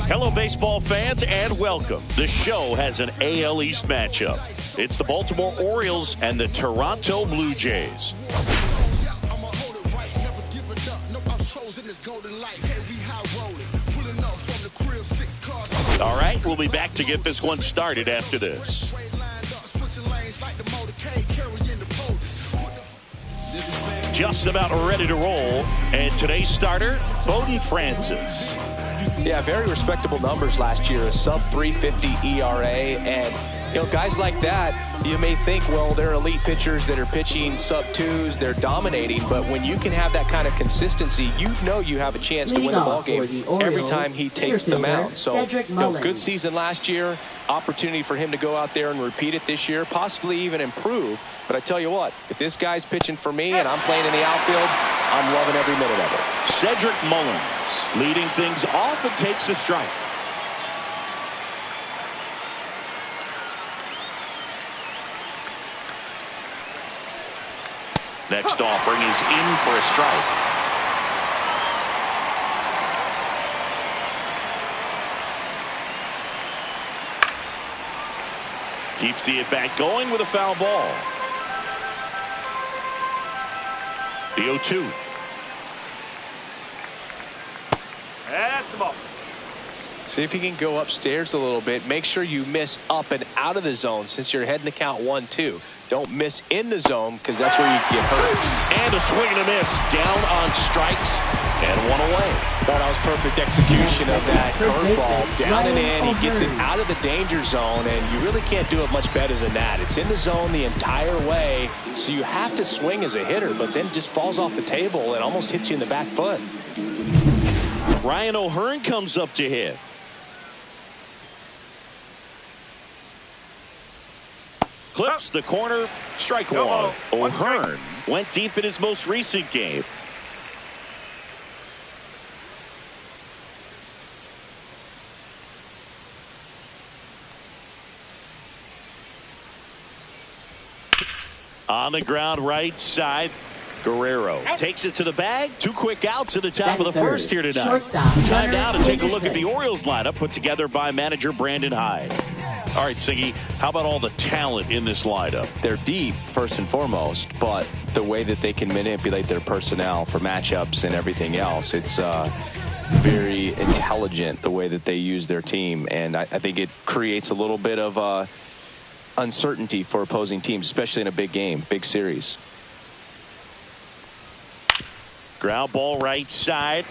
Hello, baseball fans, and welcome. The show has an AL East matchup. It's the Baltimore Orioles and the Toronto Blue Jays. All right, we'll be back to get this one started after this. Just about ready to roll, and today's starter, Bowden Francis. Yeah, very respectable numbers last year, a sub 350 ERA, and guys like that, you may think, well, they're elite pitchers that are pitching sub twos, they're dominating, but when you can have that kind of consistency, you have a chance to win the ball game every time he takes the mound. So, good season last year, opportunity for him to go out there and repeat it this year, possibly even improve. But I tell you what, if this guy's pitching for me and I'm playing in the outfield, I'm loving every minute of it. Cedric Mullins leading things off and takes a strike. Next offering is in for a strike. Keeps the at-bat going with a foul ball. The 0-2. That's the ball. See if you can go upstairs a little bit. Make sure you miss up and out of the zone since you're heading to count 1-2. Don't miss in the zone because that's where you get hurt. And a swing and a miss. Down on strikes and one away. That was perfect execution of that curveball. Down and in. He gets it out of the danger zone, and you really can't do it much better than that. It's in the zone the entire way, so you have to swing as a hitter, but then just falls off the table and almost hits you in the back foot. Ryan O'Hearn comes up to hit. Clips the corner, strike one. O'Hearn went deep in his most recent game. On the ground right side, Guerrero takes it to the bag. 2 quick outs at the top of the first here tonight. Time now to take a look at the Orioles lineup put together by manager Brandon Hyde. All right, Siggy, how about all the talent in this lineup? They're deep, first and foremost, but the way that they can manipulate their personnel for matchups and everything else, it's very intelligent the way that they use their team, and I think it creates a little bit of uncertainty for opposing teams, especially in a big game, big series. Ground ball right side.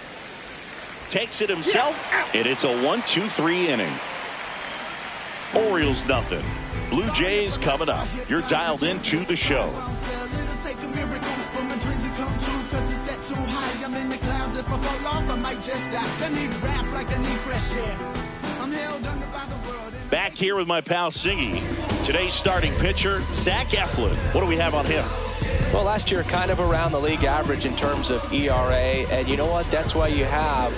Takes it himself, and it's a 1-2-3 inning. Orioles nothing. Blue Jays coming up. You're dialed into the show. Back here with my pal Siggy. Today's starting pitcher, Zach Eflin. What do we have on him? Well, last year kind of around the league average in terms of ERA, and you know what? That's why you have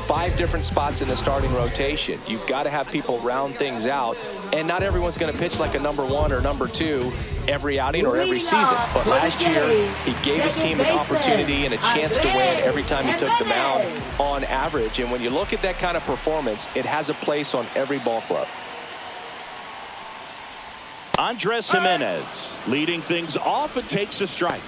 5 different spots in the starting rotation. You've got to have people round things out, and not everyone's going to pitch like a number 1 or number 2 every outing or every season. But last year, he gave his team an opportunity and a chance to win every time he took the mound on average. And when you look at that kind of performance, it has a place on every ball club. Andres Jimenez leading things off and takes a strike.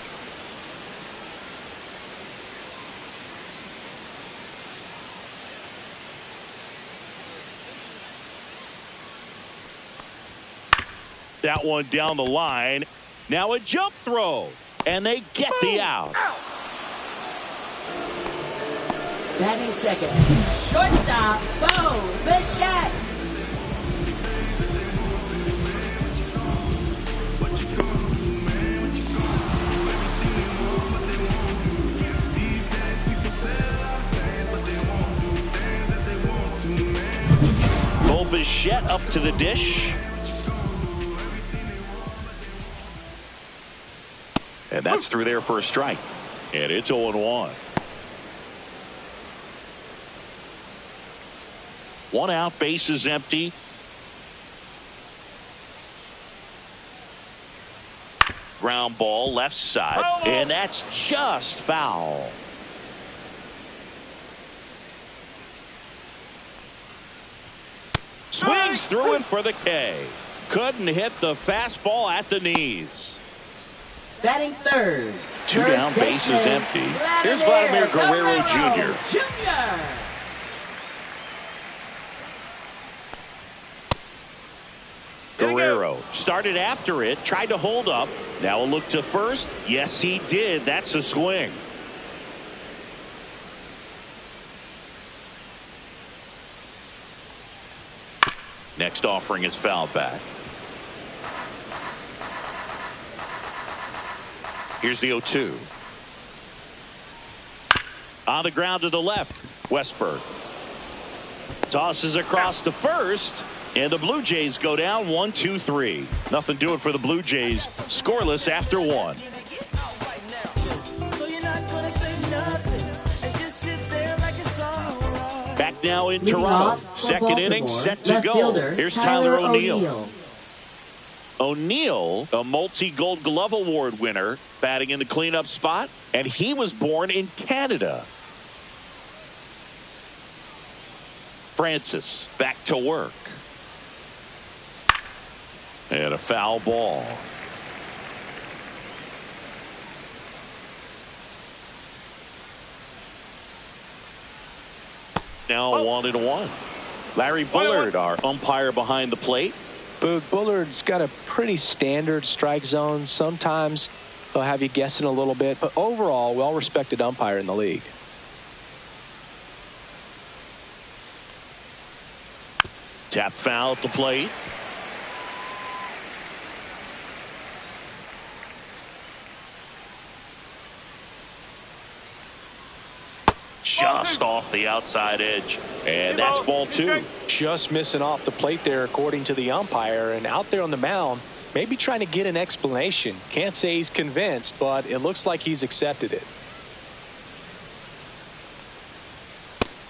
That one down the line. Now a jump throw, and they get the out. Batting second, shortstop, Bo Bichette. Bo Bichette up to the dish. And that's through there for a strike. And it's 0-1. 1 out, bases empty. Ground ball left side. And that's just foul. Swings through it for the K. Couldn't hit the fastball at the knees. Batting third. Two down, bases empty. Here's Vladimir Guerrero Jr. Guerrero started after it, tried to hold up. Now a look to first. Yes, he did. That's a swing. Next offering is fouled back. Here's the 0-2. On the ground to the left. Westberg tosses across to first, and the Blue Jays go down 1-2-3. Nothing doing for the Blue Jays. Scoreless after one. Back now in Toronto. Second inning set to go. Here's Tyler O'Neill. O'Neill, a multi-Gold Glove Award winner, batting in the cleanup spot, and he was born in Canada. Francis back to work. And a foul ball. Now 1-1. Larry Bullard, our umpire behind the plate. Boog, Bullard's got a pretty standard strike zone. Sometimes they'll have you guessing a little bit, but overall, well-respected umpire in the league. Tap foul at the plate. Just off the outside edge, and that's ball two. Just missing off the plate there, according to the umpire, and out there on the mound, maybe trying to get an explanation. Can't say he's convinced, but it looks like he's accepted it.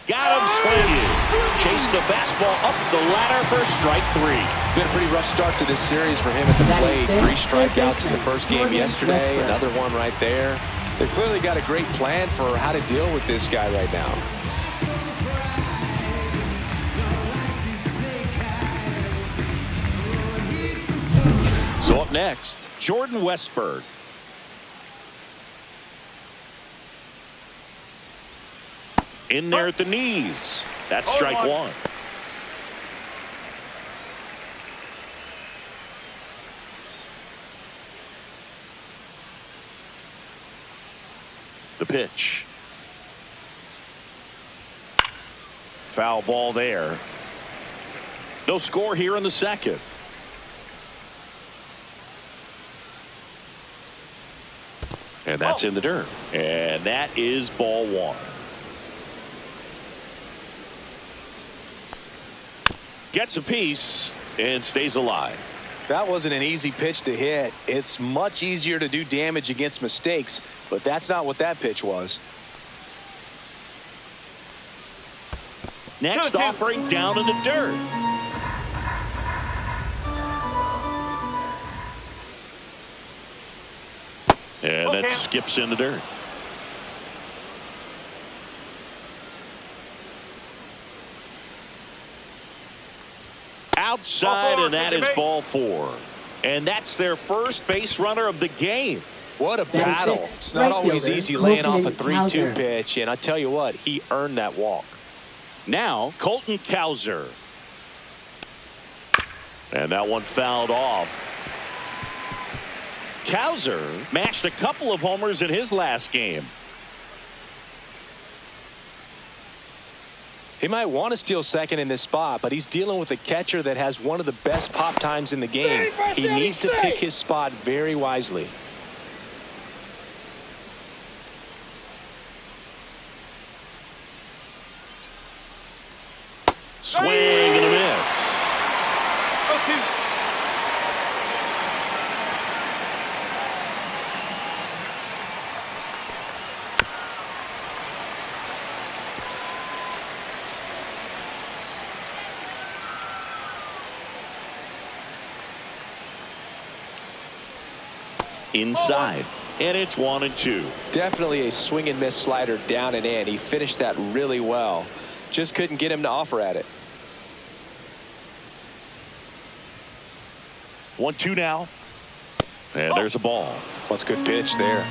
Got him swinging. Chased the fastball up the ladder for strike three. Been a pretty rough start to this series for him at the plate. 3 strikeouts in the first game yesterday, another one right there. They've clearly got a great plan for how to deal with this guy right now. So up next, Jordan Westberg. In there at the knees. That's strike one. The pitch. Foul ball there. No score here in the second. And that's in the dirt. And that is ball one. Gets a piece and stays alive. That wasn't an easy pitch to hit. It's much easier to do damage against mistakes, but that's not what that pitch was. Next offering down in the dirt. And that skips in the dirt. Outside, and that is ball four. And that's their first base runner of the game. What a battle. It's not always easy laying off a 3-2 pitch, and I tell you what, he earned that walk. Now, Colton Cowser. And that one fouled off. Cowser mashed a couple of homers in his last game. He might want to steal second in this spot, but he's dealing with a catcher that has one of the best pop times in the game. He needs to pick his spot very wisely. Swing and a miss. Inside, and it's 1-2. Definitely a swing and miss slider down and in. He finished that really well. Just couldn't get him to offer at it. 1-2 now. And there's a ball. What's a good pitch there.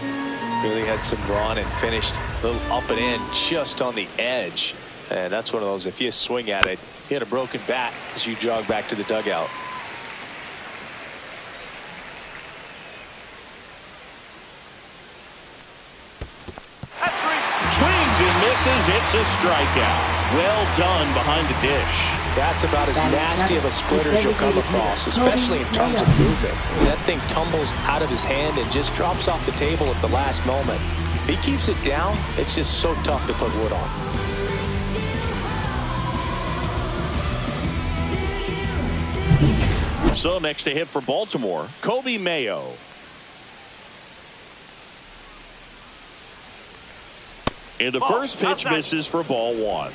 Really had some run and finished a little up and in just on the edge. And that's one of those, if you swing at it, you hit a broken bat as you jog back to the dugout. Swings and misses. It's a strikeout. Well done behind the dish. That's about as nasty of a splitter as you'll come across, especially in terms of movement. That thing tumbles out of his hand and just drops off the table at the last moment. If he keeps it down, it's just so tough to put wood on. So next to hit for Baltimore, Kobe Mayo. And the first pitch misses for ball 1.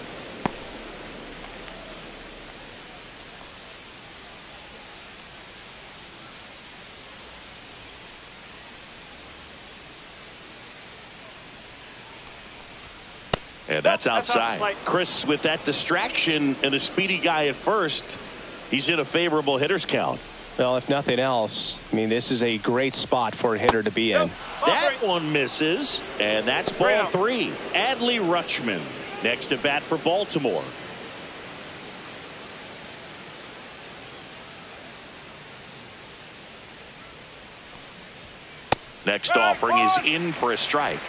And that's outside. Chris, with that distraction and a speedy guy at first, he's in a favorable hitter's count. Well, if nothing else, I mean, this is a great spot for a hitter to be in. That one misses, and that's ball 3. Adley Rutschman next to bat for Baltimore. Next offering is in for a strike.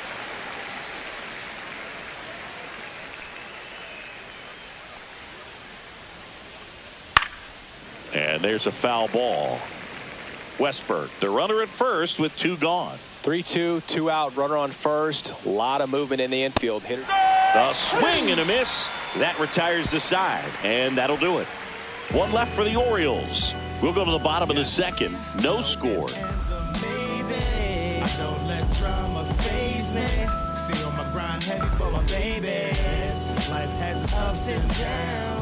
And there's a foul ball. Westberg, the runner at first with 2 gone. 3-2, 2 out, runner on first. A lot of movement in the infield. Hitter. A swing and a miss. That retires the side, and that'll do it. 1 left for the Orioles. We'll go to the bottom of the second. No score.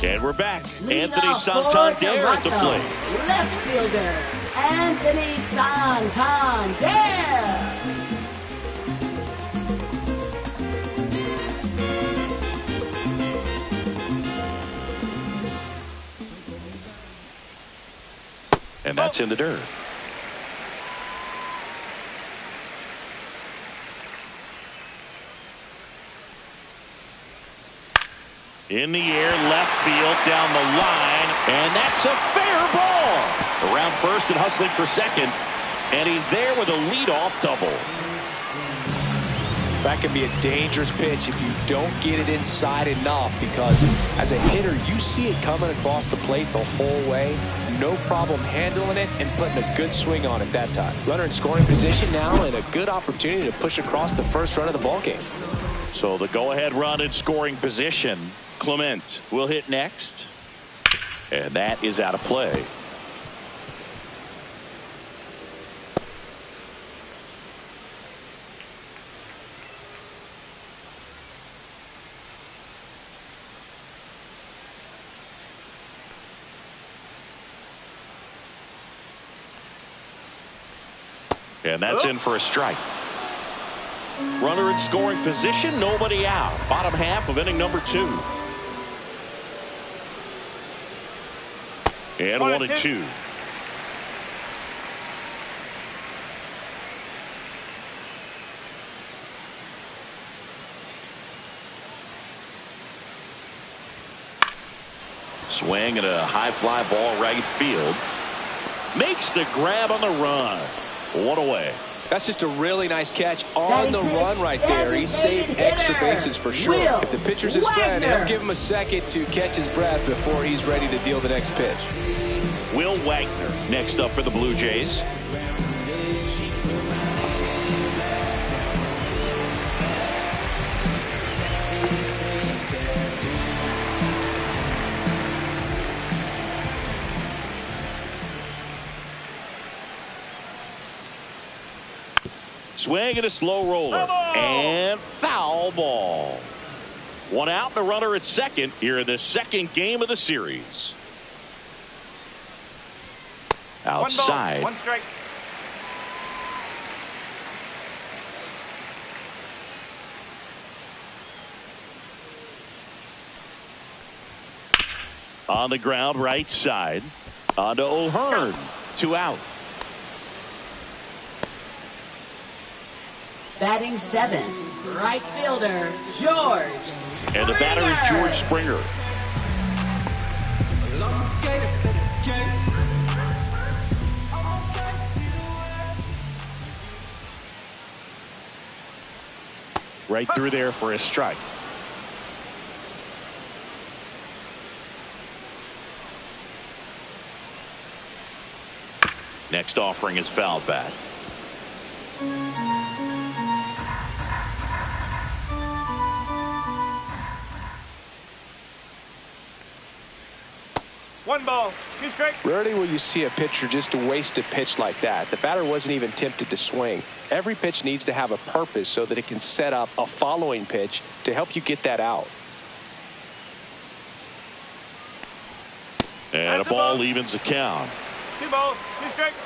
And we're back. Anthony Santander at the plate. Left fielder, Anthony Santander. And that's in the dirt. In the air, left field, down the line, and that's a fair ball. Around first and hustling for second, and he's there with a leadoff double. That can be a dangerous pitch if you don't get it inside enough, because as a hitter, you see it coming across the plate the whole way. No problem handling it and putting a good swing on it that time. Runner in scoring position now, and a good opportunity to push across the first run of the ballgame. So the go-ahead run in scoring position. Clement will hit next, and that is out of play. And that's in for a strike. Runner in scoring position, nobody out. Bottom half of inning number 2. And 1-2. Swing and a high fly ball right field. Makes the grab on the run. 1 away. That's just a really nice catch on the run right there. He saved extra bases for sure. If the pitcher's his friend, he'll give him a second to catch his breath before he's ready to deal the next pitch. Will Wagner next up for the Blue Jays. Swing and a slow roller. And foul ball. 1 out and a runner at second here in the second game of the series. Outside. 1 strike. On the ground right side. On to O'Hearn. 2 out. Batting 7th, right fielder, George Springer. And the batter is George Springer. Right through there for a strike. Next offering is fouled back. One ball, two strikes. Rarely will you see a pitcher just waste a pitch like that. The batter wasn't even tempted to swing. Every pitch needs to have a purpose so that it can set up a following pitch to help you get that out. And a ball evens the count. 2 balls, 2 strikes.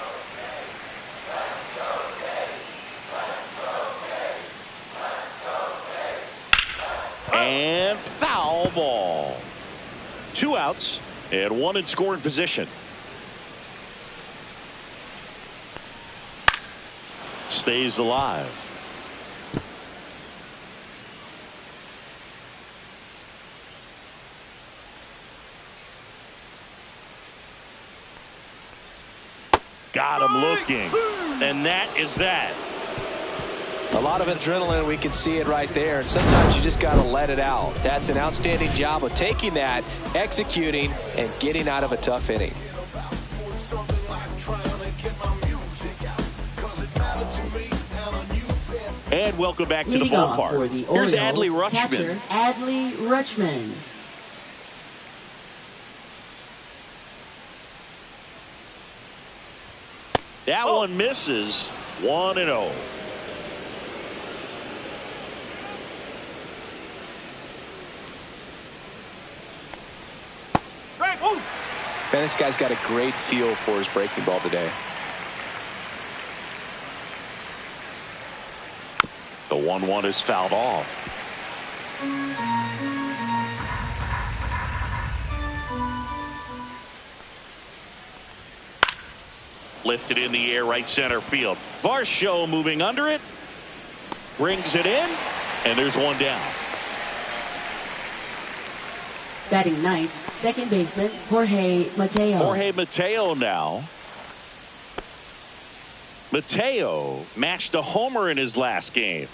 And foul ball. 2 outs and 1 in scoring position. Stays alive. Got him looking. And that is that. A lot of adrenaline, we can see it right there, and sometimes you just got to let it out. That's an outstanding job of taking that, executing, and getting out of a tough inning. And welcome back to the Leading off ballpark. for the Here's Orioles, Adley Rutschman. catcher Adley Rutschman. That one misses. 1-0. Strike, woo! Man, this guy's got a great feel for his breaking ball today. The 1-1 is fouled off. Lifted in the air, right center field. Varsho moving under it. Brings it in. And there's one down. Batting 9th, second baseman Jorge Mateo. Jorge Mateo now. Mateo matched a homer in his last game.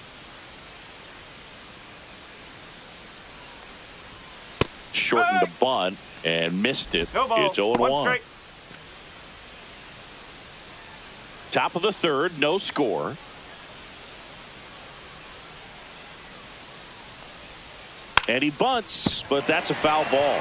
Shortened the bunt and missed it. No ball, It's 0-1. 1 strike. Top of the 3rd, no score. And he bunts, but that's a foul ball.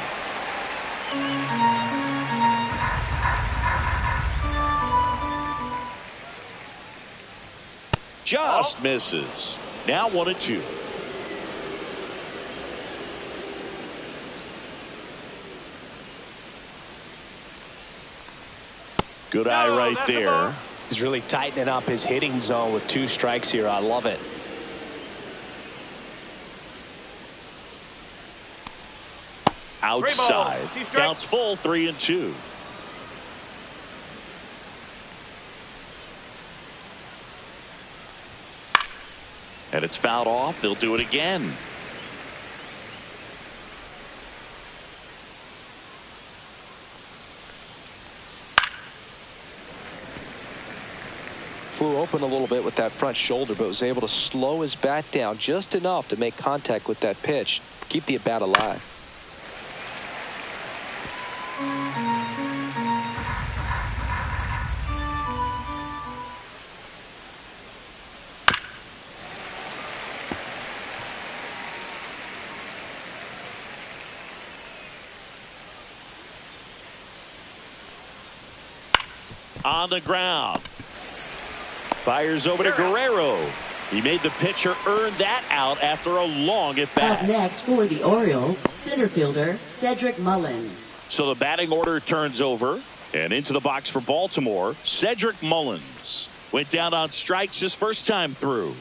Just misses. Now 1-2. Good eye right that's a there. ball. He's really tightening up his hitting zone with 2 strikes here. I love it. Outside. 2 strikes. Counts full, 3-2. And it's fouled off. They'll do it again. Flew open a little bit with that front shoulder, but was able to slow his bat down just enough to make contact with that pitch. Keep the at-bat alive. On the ground. Fires over to Guerrero. He made the pitcher earn that out after a long at bat. Up next for the Orioles, center fielder Cedric Mullins. So the batting order turns over. And into the box for Baltimore, Cedric Mullins. Went down on strikes his first time through.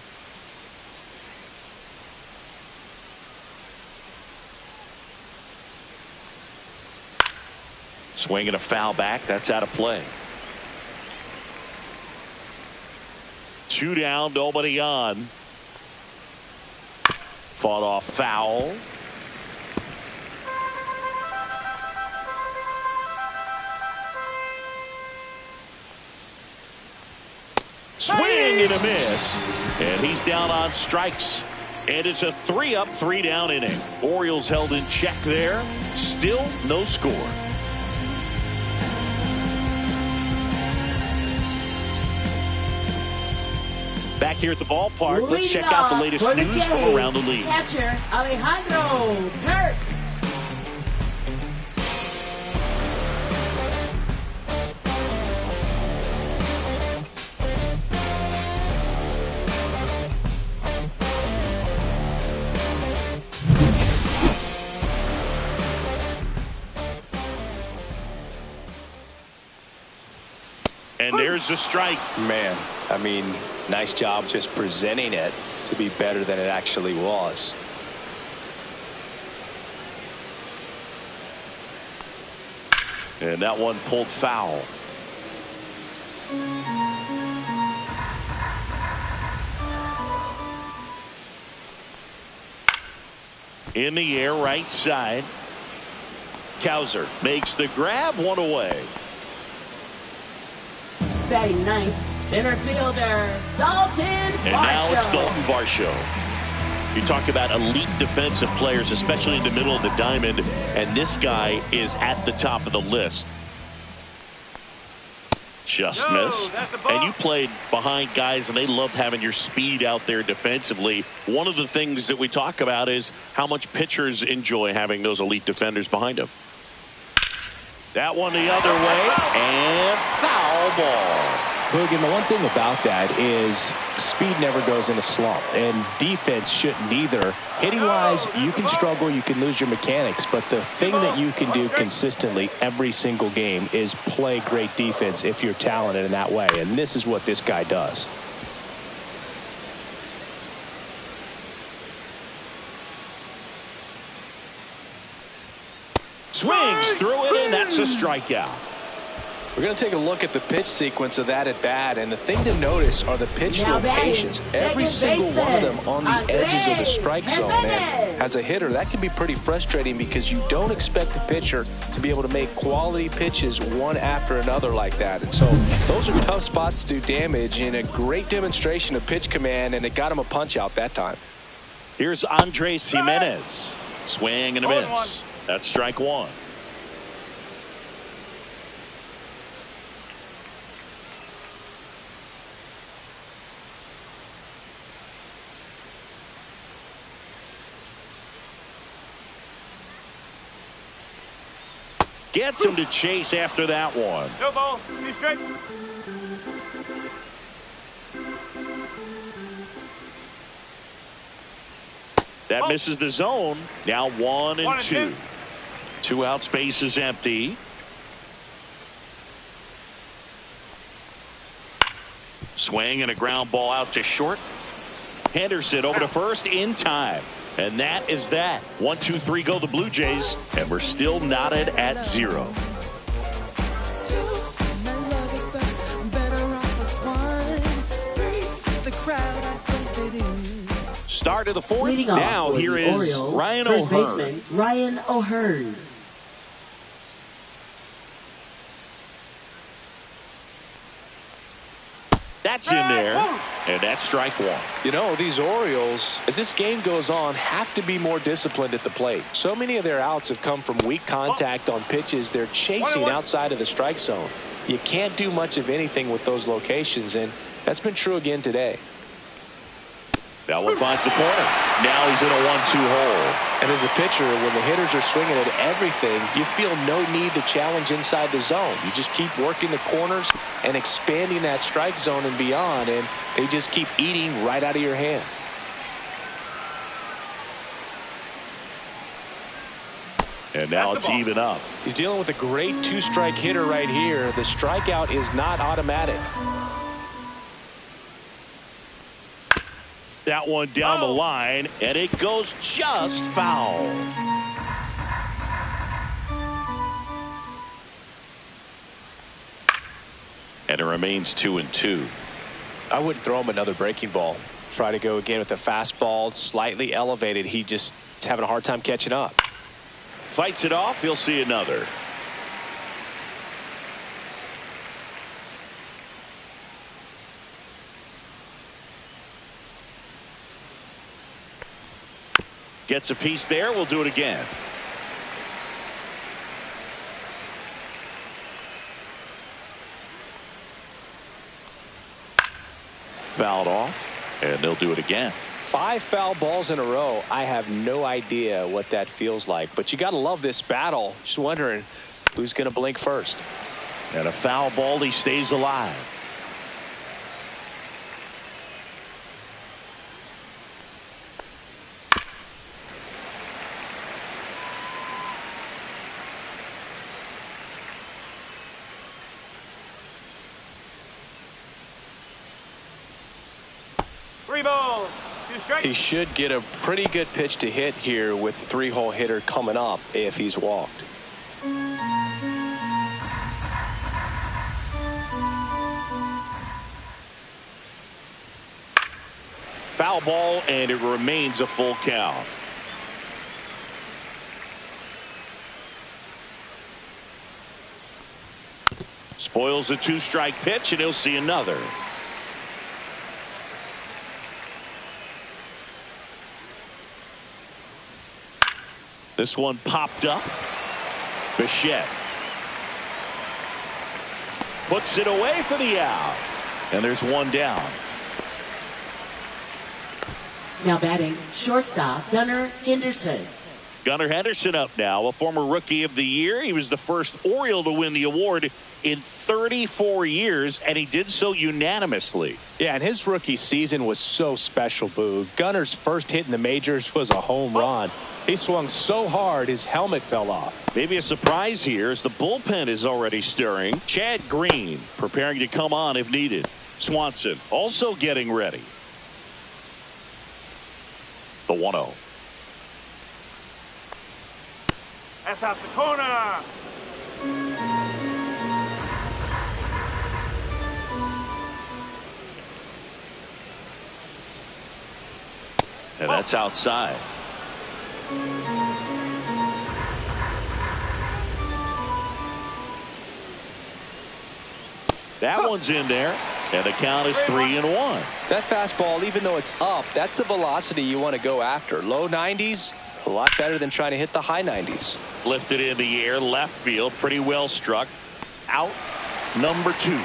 Swinging a foul back. That's out of play. 2 down, nobody on. Fought off foul. Swing and a miss. And he's down on strikes. And it's a 3-up, 3-down inning. Orioles held in check there. Still no score. Back here at the ballpark, let's check out the latest news from around the league. Catcher Alejandro Kirk. And there's a strike. Man, I mean, nice job just presenting it to be better than it actually was. And that one pulled foul. In the air, right side. Cowser makes the grab, one away. Batting ninth, center fielder Dalton Varsho. And now it's Dalton Varsho. You talk about elite defensive players, especially in the middle of the diamond, and this guy is at the top of the list. Just missed. And you played behind guys, and they loved having your speed out there defensively. One of the things that we talk about is how much pitchers enjoy having those elite defenders behind them. That one the other way, and foul ball. Logan, the one thing about that is speed never goes in a slump, and defense shouldn't either. Hitting-wise, you can struggle, you can lose your mechanics, but the thing that you can do consistently every single game is play great defense if you're talented in that way, and this is what this guy does. Swings through it, and that's a strikeout. We're going to take a look at the pitch sequence of that at bat, and the thing to notice are the pitch locations. Every single one of them on the edges of the strike zone. And as a hitter, that can be pretty frustrating because you don't expect a pitcher to be able to make quality pitches one after another like that. And so those are tough spots to do damage, and a great demonstration of pitch command, and it got him a punch out that time. Here's Andres Jimenez. Swing and a miss. That's strike one. Gets him to chase after that one. No ball, 2 straight. That misses the zone. Now 1 and 2. 2 out, space is empty. Swing and a ground ball out to short. Henderson over to first in time. And that is that. 1, 2, 3 go the Blue Jays. And we're still knotted at 0. Start of the fourth. Now here is Orioles, Ryan first O'Hearn. baseman Ryan O'Hearn. That's in there, and that's strike one. You know, these Orioles, as this game goes on, have to be more disciplined at the plate. So many of their outs have come from weak contact on pitches they're chasing outside of the strike zone. You can't do much of anything with those locations, and that's been true again today. That one finds the corner. Now he's in a 1-2 hole. And as a pitcher, when the hitters are swinging at everything, you feel no need to challenge inside the zone. You just keep working the corners and expanding that strike zone and beyond, and they just keep eating right out of your hand. And now it's even up. He's dealing with a great 2-strike hitter right here. The strikeout is not automatic. That one down the line, and it goes just foul. And it remains 2 and 2. I wouldn't throw him another breaking ball. Try to go again with the fastball, slightly elevated. He just is having a hard time catching up. Fights it off. He'll see another. Gets a piece there. We'll do it again. Fouled off, and they'll do it again. 5 foul balls in a row. I have no idea what that feels like, but you got to love this battle. Just wondering who's going to blink first. And a foul ball. He stays alive. He should get a pretty good pitch to hit here with the 3-hole hitter coming up if he's walked. Foul ball, and it remains a full count. Spoils a 2-strike pitch, and he'll see another. This one popped up. Bichette puts it away for the out. And there's one down. Now batting, shortstop, Gunnar Henderson. Gunnar Henderson up now, a former Rookie of the Year. He was the first Oriole to win the award in 34 years, and he did so unanimously. Yeah, and his rookie season was so special, Boo. Gunnar's first hit in the majors was a home run. He swung so hard his helmet fell off. Maybe a surprise here as the bullpen is already stirring. Chad Green preparing to come on if needed. Swanson also getting ready. The 1-0. That's out the corner. And that's outside. That one's in there, and the count is 3-1. That fastball, even though it's up, that's the velocity you want to go after. Low 90s, a lot better than trying to hit the high 90s. Lifted in the air, left field, pretty well struck. Out number 2.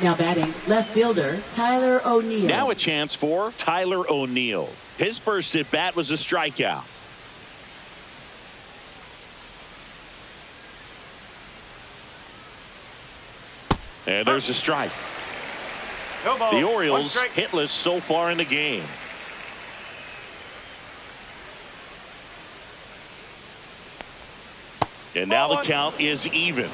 Now batting, left fielder, Tyler O'Neill. Now a chance for Tyler O'Neill. His first at bat was a strikeout. And there's a strike. The Orioles hitless so far in the game. And now the count is even.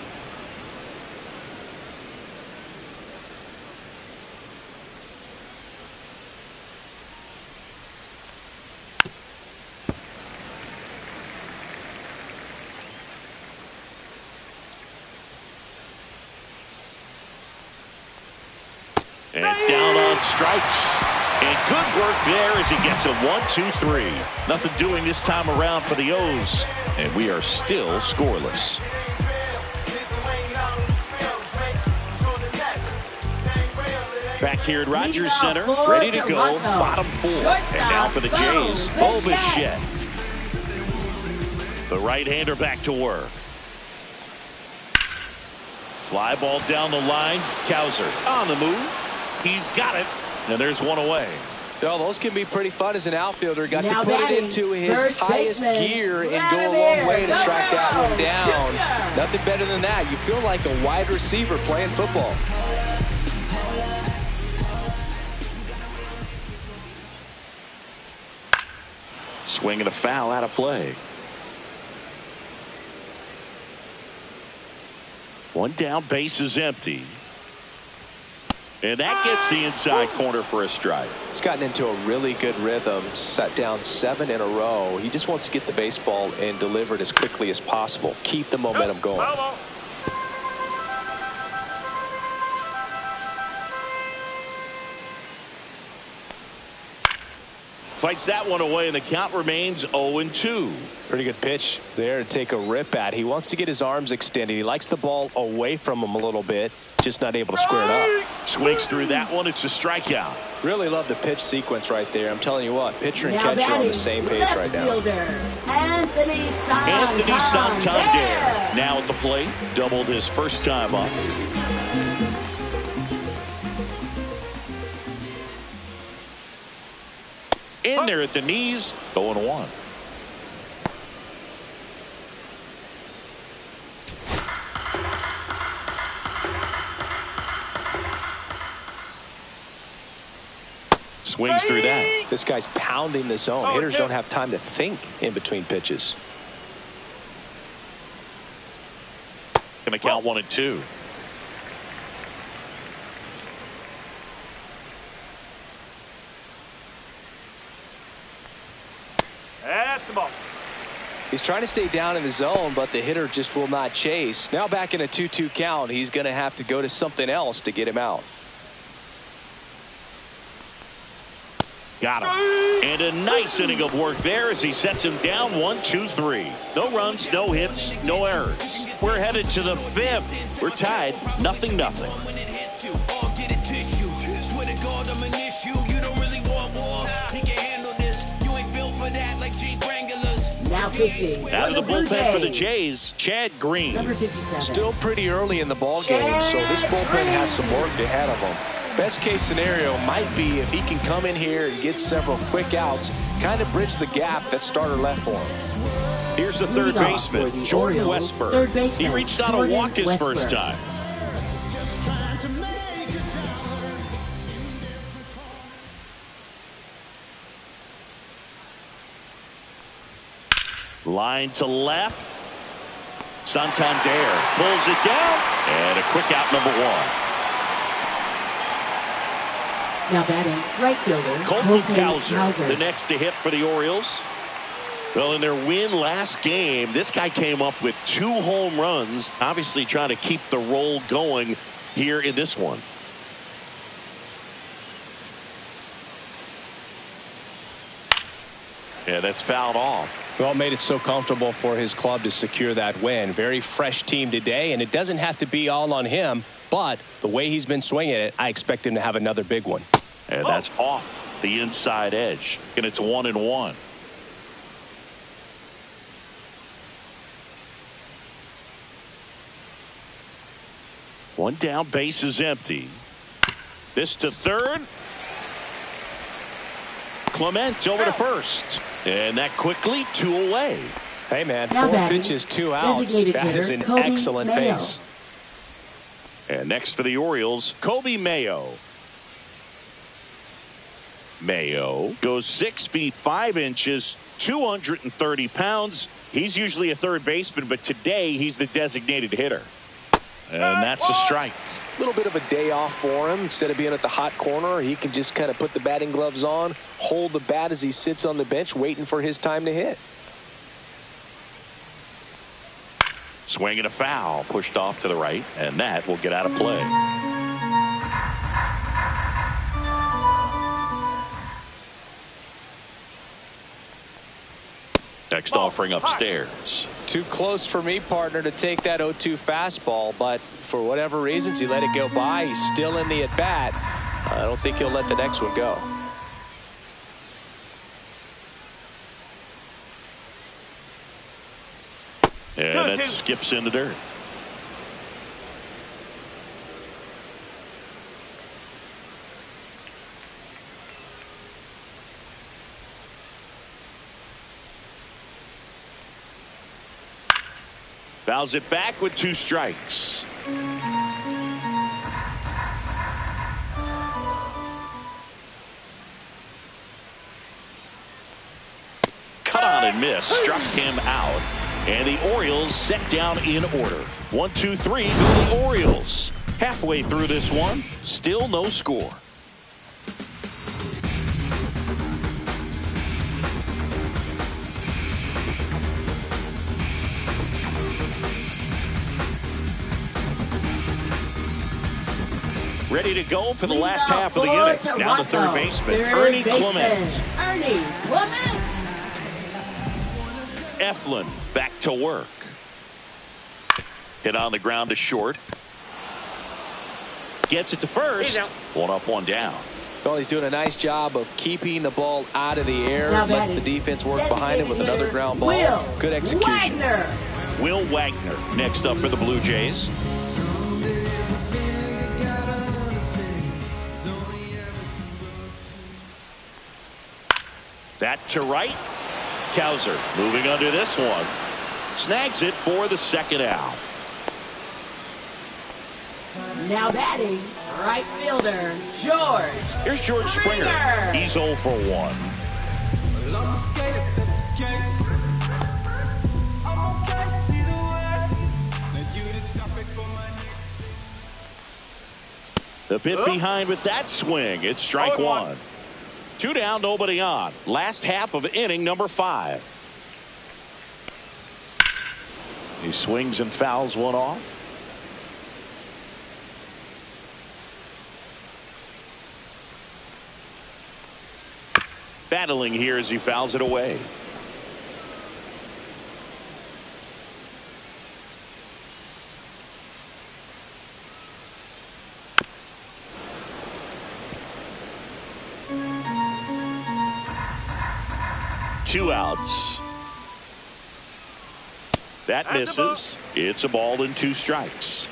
And down on strikes. And good work there as he gets a 1-2-3. Nothing doing this time around for the O's. And we are still scoreless. Back here at Rogers Center, ready to go, bottom 4. And now for the Jays, Bo Bichette. The right-hander back to work. Fly ball down the line. Cowser on the move. He's got it, and there's one away. Well, those can be pretty fun as an outfielder. Got now to put it into his highest gear and go a long way to track that one down. Nothing better than that. You feel like a wide receiver playing football. Swinging a foul out of play. One down, base is empty. And that gets the inside corner for a strike. He's gotten into a really good rhythm, set down 7 in a row. He just wants to get the baseball and deliver it as quickly as possible. Keep the momentum going. Fights that one away, and the count remains 0-2. Pretty good pitch there to take a rip at. He wants to get his arms extended. He likes the ball away from him a little bit, just not able to square it up. Swings through that one. It's a strikeout. Really love the pitch sequence right there. I'm telling you what, pitcher and catcher are on the same page right now. Anthony Santander. Now at the plate, doubled his first time up. In there at the knees, 0-1. Swings through that. This guy's pounding the zone. Hitters don't have time to think in between pitches. Gonna count 1-2. That's the ball. He's trying to stay down in the zone, but the hitter just will not chase. Now back in a 2-2 count, he's going to have to go to something else to get him out. Got him. And a nice inning of work there as he sets him down 1-2-3. No runs, no hits, no errors. We're headed to the 5th. We're tied 0-0. Now pitching. Out of the bullpen for the Jays, Chad Green. Number 57. Still pretty early in the ball game, so this bullpen has some work ahead of him. Best case scenario might be if he can come in here and get several quick outs, kind of bridge the gap that starter left for him. Here's the third baseman, Jordan Westburg. He reached out a walk his first time. Line to left. Santander pulls it down, and a quick out, number 1. Now batting, right fielder, Colton Cowser, the next to hit for the Orioles. Well, in their win last game, this guy came up with 2 home runs, obviously trying to keep the roll going here in this one. Yeah, that's fouled off. Well, made it so comfortable for his club to secure that win. Very fresh team today, and it doesn't have to be all on him, but the way he's been swinging it, I expect him to have another big one. And that's off the inside edge, and it's 1-1. One down, base is empty. This to third. Clement over to first. And that quickly, 2 away. Hey, man, now 4 pitches, 2 outs. That is an excellent pace. And next for the Orioles, Kobe Mayo. Mayo goes 6 feet 5 inches, 230 pounds. He's usually a third baseman, but today he's the designated hitter. And that's a strike. A little bit of a day off for him. Instead of being at the hot corner, he can just kind of put the batting gloves on, hold the bat as he sits on the bench waiting for his time to hit. Swing and a foul, pushed off to the right, and that will get out of play. Next offering upstairs. Too close for me, partner, to take that 0-2 fastball, but for whatever reasons he let it go by. He's still in the at bat. I don't think he'll let the next one go. And that skips in the dirt. Fouls it back with 2 strikes. Cut on and miss. Struck him out. And the Orioles set down in order. 1-2-3 go the Orioles. Halfway through this one, still no score. Ready to go for the last half of the inning. Now the third baseman, Ernie Clement. Ernie Clement. Eflin back to work. Hit on the ground to short. Gets it to first. One up, one down. Well, he's doing a nice job of keeping the ball out of the air. Lets the defense work behind him with another ground ball. Good execution. Will Wagner next up for the Blue Jays. That to right. Kowser moving under this one. Snags it for the second out. Now batting, right fielder, George. Here's George Springer. He's 0 for 1. The bit behind with that swing. It's strike one. 2 down, nobody on. Last half of inning number 5. He swings and fouls one off. Battling here as he fouls it away. Two outs. That misses. It's a ball and 2 strikes.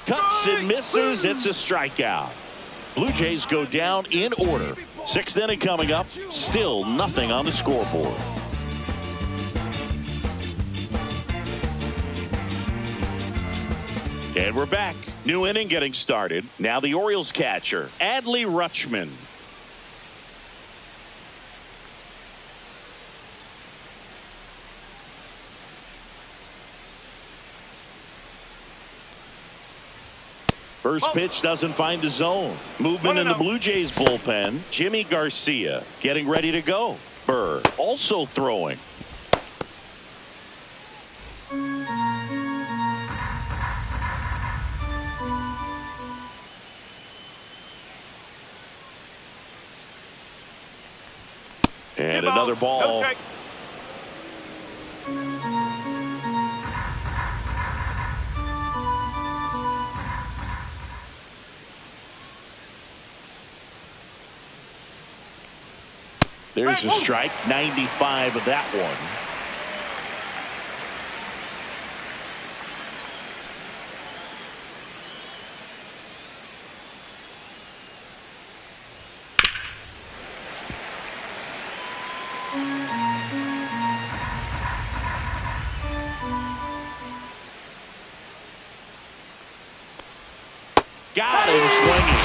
Cuts and misses. It's a strikeout. Blue Jays go down in order. 6th inning coming up. Still nothing on the scoreboard. And we're back. New inning getting started. Now the Orioles catcher, Adley Rutschman. First pitch doesn't find the zone. Movement in the Blue Jays bullpen. Jimmy Garcia getting ready to go. Burr also throwing. And another ball. There's a strike. 95 of that one. Got him swinging.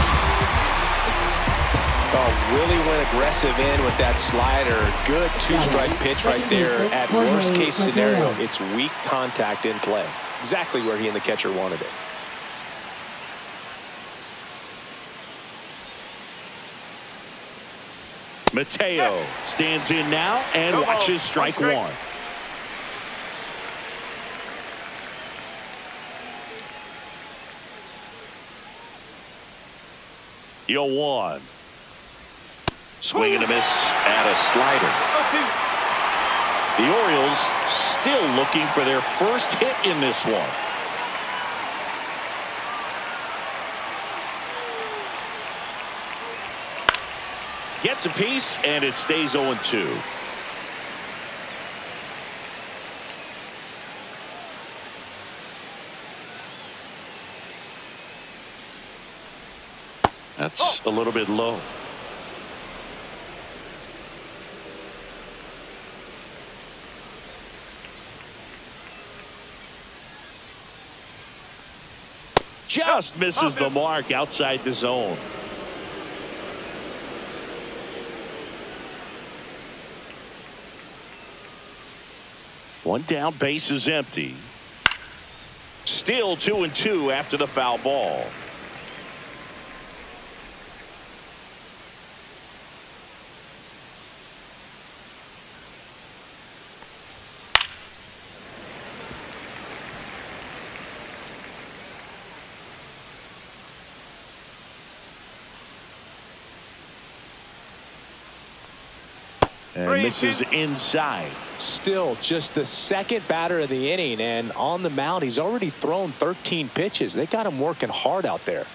Oh, really went aggressive in with that slider. Good 2-strike pitch right there. At worst case scenario, it's weak contact in play. Exactly where he and the catcher wanted it. Mateo stands in now and watches strike one. Yo, 1. Swing and a miss at a slider. The Orioles still looking for their first hit in this one. Gets a piece and it stays 0-2. That's a little bit low. Just misses the mark outside the zone. One down, base is empty. Still 2-2 after the foul ball. And misses inside. Still just the second batter of the inning, and on the mound he's already thrown 13 pitches. They got him working hard out there.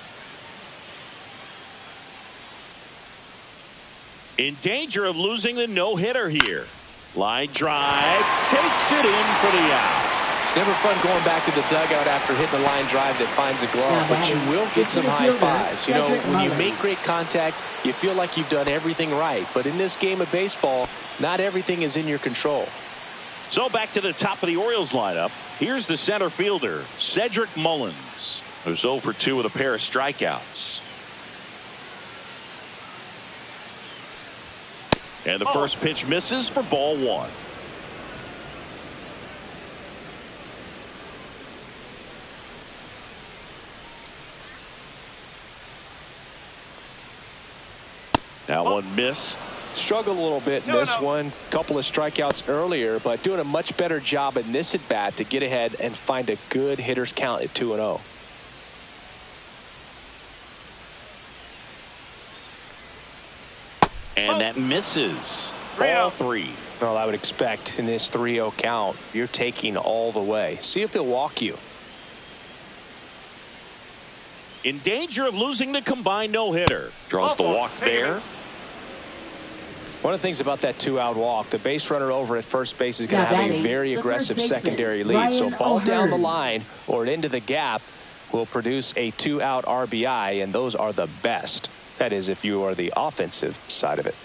In danger of losing the no-hitter here. Line drive, takes it in for the out. It's never fun going back to the dugout after hitting a line drive that finds a glove, but you will get some high fives. You know, when you make great contact, you feel like you've done everything right. But in this game of baseball, not everything is in your control. So back to the top of the Orioles lineup. Here's the center fielder, Cedric Mullins, who's 0 for 2 with a pair of strikeouts. And the first pitch misses for ball 1. That one missed. Struggled a little bit in this one. Couple of strikeouts earlier, but doing a much better job in this at bat to get ahead and find a good hitter's count at 2-0. And that misses. Ball 3. Well, I would expect in this 3-0 count, you're taking all the way. See if he'll walk you. In danger of losing the combined no-hitter. Draws the walk there. One of the things about that 2-out walk, the base runner over at first base is going to have a very aggressive secondary lead. So ball down the line or into the gap will produce a 2-out RBI, and those are the best. That is, if you are the offensive side of it.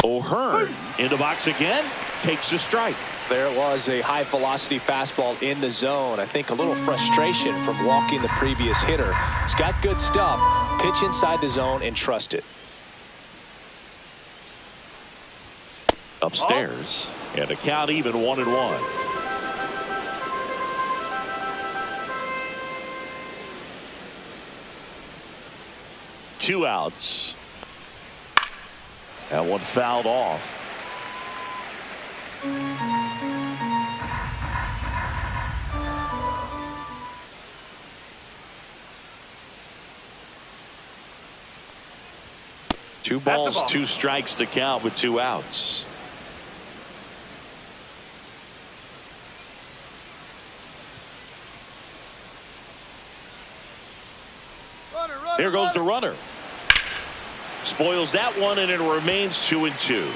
O'Hearn in the box again, takes a strike. There was a high velocity fastball in the zone. I think a little frustration from walking the previous hitter. He's got good stuff. Pitch inside the zone and trust it. Upstairs, and a count even 1-1. Two outs. That one fouled off. Two balls, 2 strikes to count with 2 outs. There goes the runner. Spoils that one, and it remains 2-2.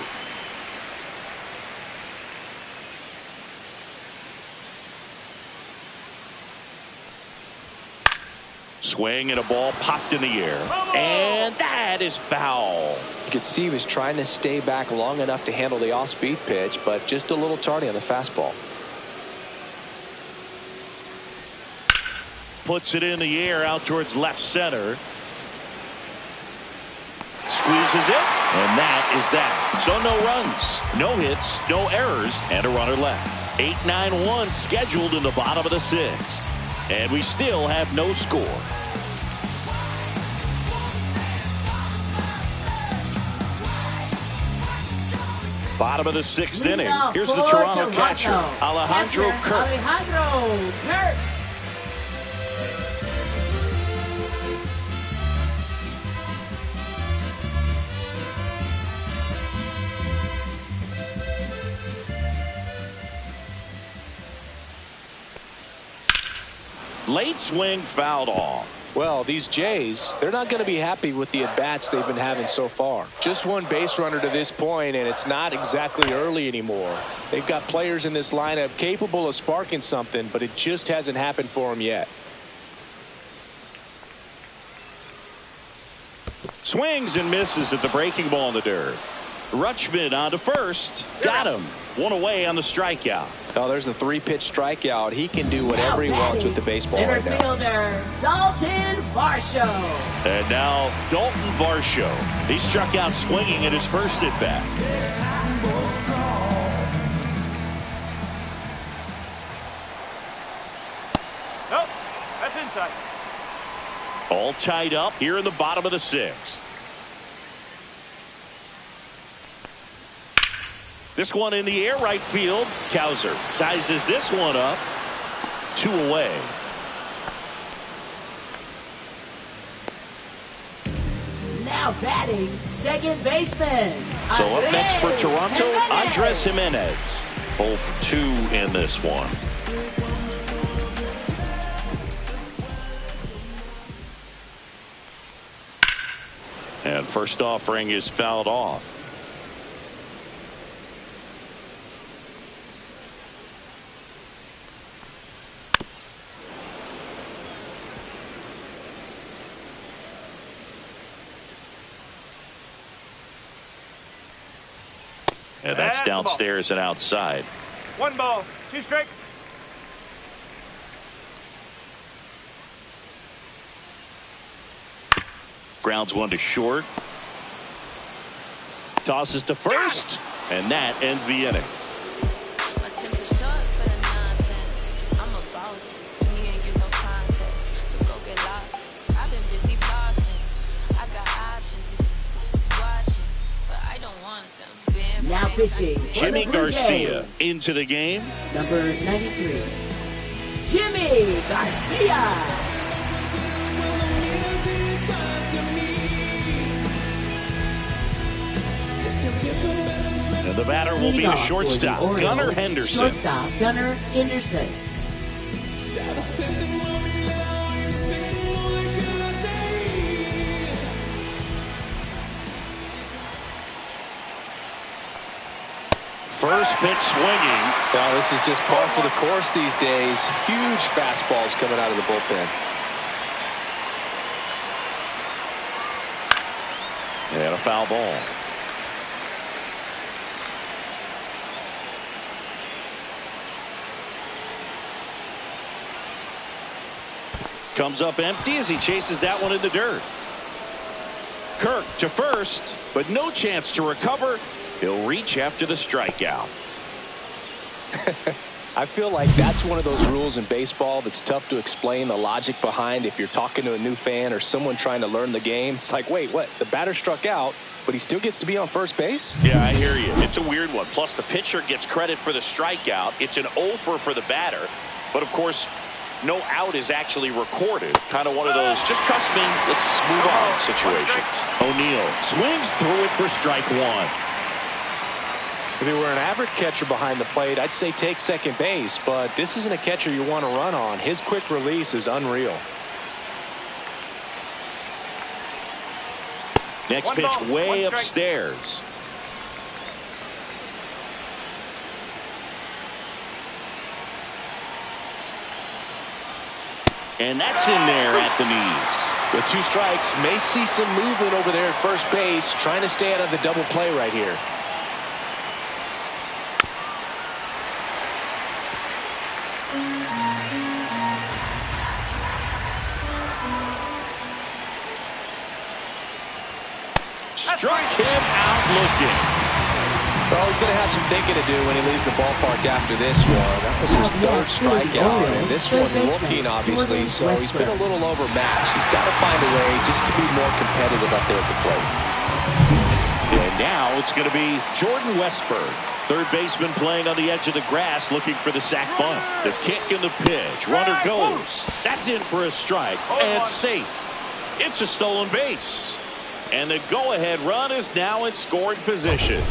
Swing and a ball popped in the air. And that is foul. You could see he was trying to stay back long enough to handle the off-speed pitch, but just a little tardy on the fastball. Puts it in the air out towards left center. Squeezes it, and that is that. So no runs, no hits, no errors, and a runner left. 8-9-1 scheduled in the bottom of the 6th. And we still have no score. Bottom of the 6th inning. Here's the Toronto catcher, Alejandro Kirk. Late swing fouled off. Well, these Jays, they're not going to be happy with the at-bats they've been having so far. Just one base runner to this point, and it's not exactly early anymore. They've got players in this lineup capable of sparking something, but it just hasn't happened for them yet. Swings and misses at the breaking ball in the dirt. Rutschman on to first. Got him. One away on the strikeout. Oh, there's a 3-pitch strikeout. He can do whatever he wants with the baseball right now. Fielder Dalton Varsho. And now Dalton Varsho. He struck out swinging at his first at bat. Nope, that's inside. All tied up here in the bottom of the 6th. This one in the air right field. Cowser sizes this one up. 2 away. Now batting, second baseman. So up next for Andrés Toronto, Jimenez. Andrés Jimenez. 0 for 2 in this one. And first offering is fouled off. And that's downstairs and outside. 1 ball, 2 strikes. Grounds one to short. Tosses to first. And that ends the inning. Now pitching. Jimmy Garcia into the game. Number 93. Jimmy Garcia. And the batter will be the shortstop, Gunnar Henderson. Shortstop, Gunnar Henderson. First pitch swinging. Well, this is just par for the course these days. Huge fastballs coming out of the bullpen. And a foul ball. Comes up empty as he chases that one in the dirt. Kirk to first, but no chance to recover. He'll reach after the strikeout. I feel like that's one of those rules in baseball that's tough to explain the logic behind if you're talking to a new fan or someone trying to learn the game. It's like, wait, what? The batter struck out, but he still gets to be on first base? Yeah, I hear you. It's a weird one. Plus, the pitcher gets credit for the strikeout. It's an over for the batter. But, of course, no out is actually recorded. Kind of one of those, just trust me, let's move on situations. O'Neill swings through it for strike one. If he were an average catcher behind the plate, I'd say take second base, but this isn't a catcher you want to run on. His quick release is unreal. Next pitch way upstairs. And that's in there at the knees. With 2 strikes, may see some movement over there at first base, trying to stay out of the double play right here. Struck him out looking. Well, he's going to have some thinking to do when he leaves the ballpark after this one. That was his 3rd strikeout, and this one looking, obviously, so he's been a little overmatched. He's got to find a way just to be more competitive up there at the plate. And now it's going to be Jordan Westburg, third baseman playing on the edge of the grass looking for the sac bunt. The kick and the pitch. Runner goes. That's in for a strike and safe. It's a stolen base. And the go-ahead run is now in scoring position.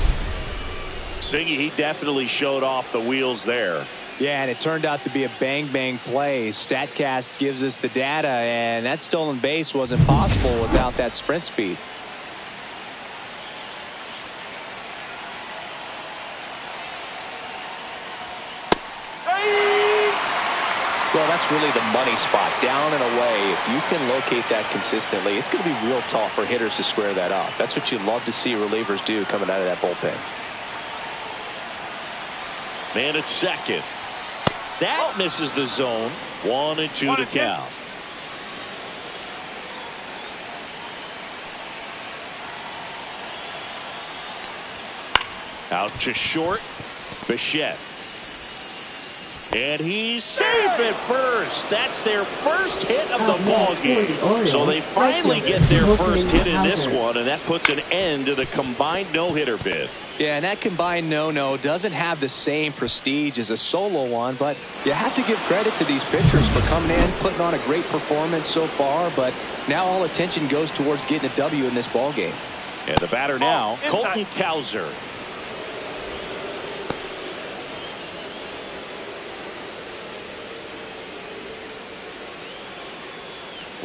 Singy, he definitely showed off the wheels there. Yeah, and it turned out to be a bang-bang play. StatCast gives us the data, and that stolen base wasn't possible without that sprint speed. Well, that's really the money spot, down and away. If you can locate that consistently, it's going to be real tough for hitters to square that up. That's what you love to see relievers do coming out of that bullpen. Man at second. That misses the zone. 1-2 to count. Out to short. Bichette. And he's safe at first. That's their first hit of the ball game. So they finally get their first hit in this one, and that puts an end to the combined no-hitter bid. Yeah, and that combined no-no doesn't have the same prestige as a solo one, but you have to give credit to these pitchers for coming in, putting on a great performance so far, but now all attention goes towards getting a W in this ball game. And the batter now, Colton Cowser.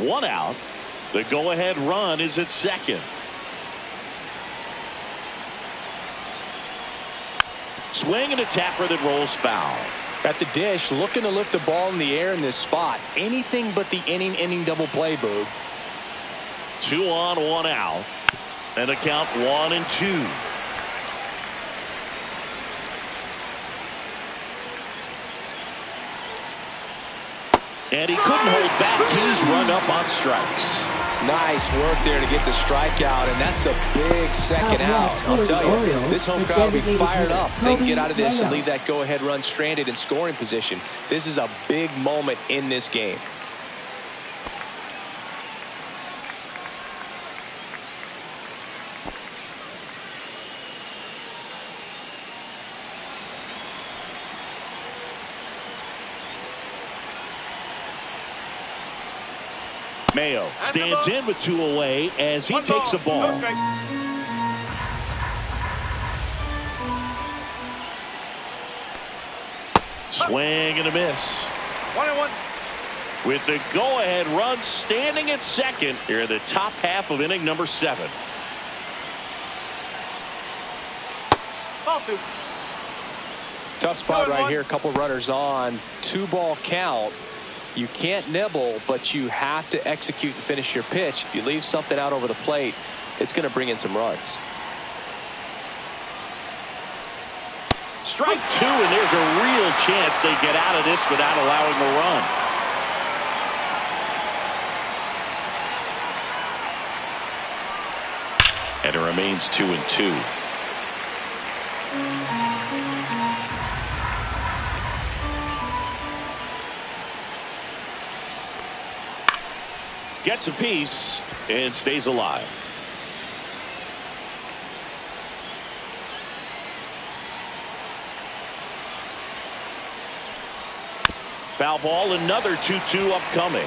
One out. The go-ahead run is at second. Swing and a tapper that rolls foul. At the dish, looking to lift the ball in the air in this spot. Anything but the inning double play, Boog. 2 on, 1 out. And the count 1-2. And he couldn't hold back. He's run up on strikes. Nice work there to get the strikeout, and that's a big second out. I'll tell you, this home crowd will be fired up. They can get out of this and leave that go-ahead run stranded in scoring position. This is a big moment in this game. Mayo stands in with 2 away as he takes a ball. Swing and a miss. 1-1. With the go-ahead run standing at second here in the top half of inning number 7. Ball 2. Tough spot right here. A couple runners on. 2-ball count. You can't nibble, but you have to execute and finish your pitch. If you leave something out over the plate, it's going to bring in some runs. Strike 2, and there's a real chance they get out of this without allowing a run. And it remains 2-2. Gets a piece and stays alive. Foul ball, another 2-2 upcoming.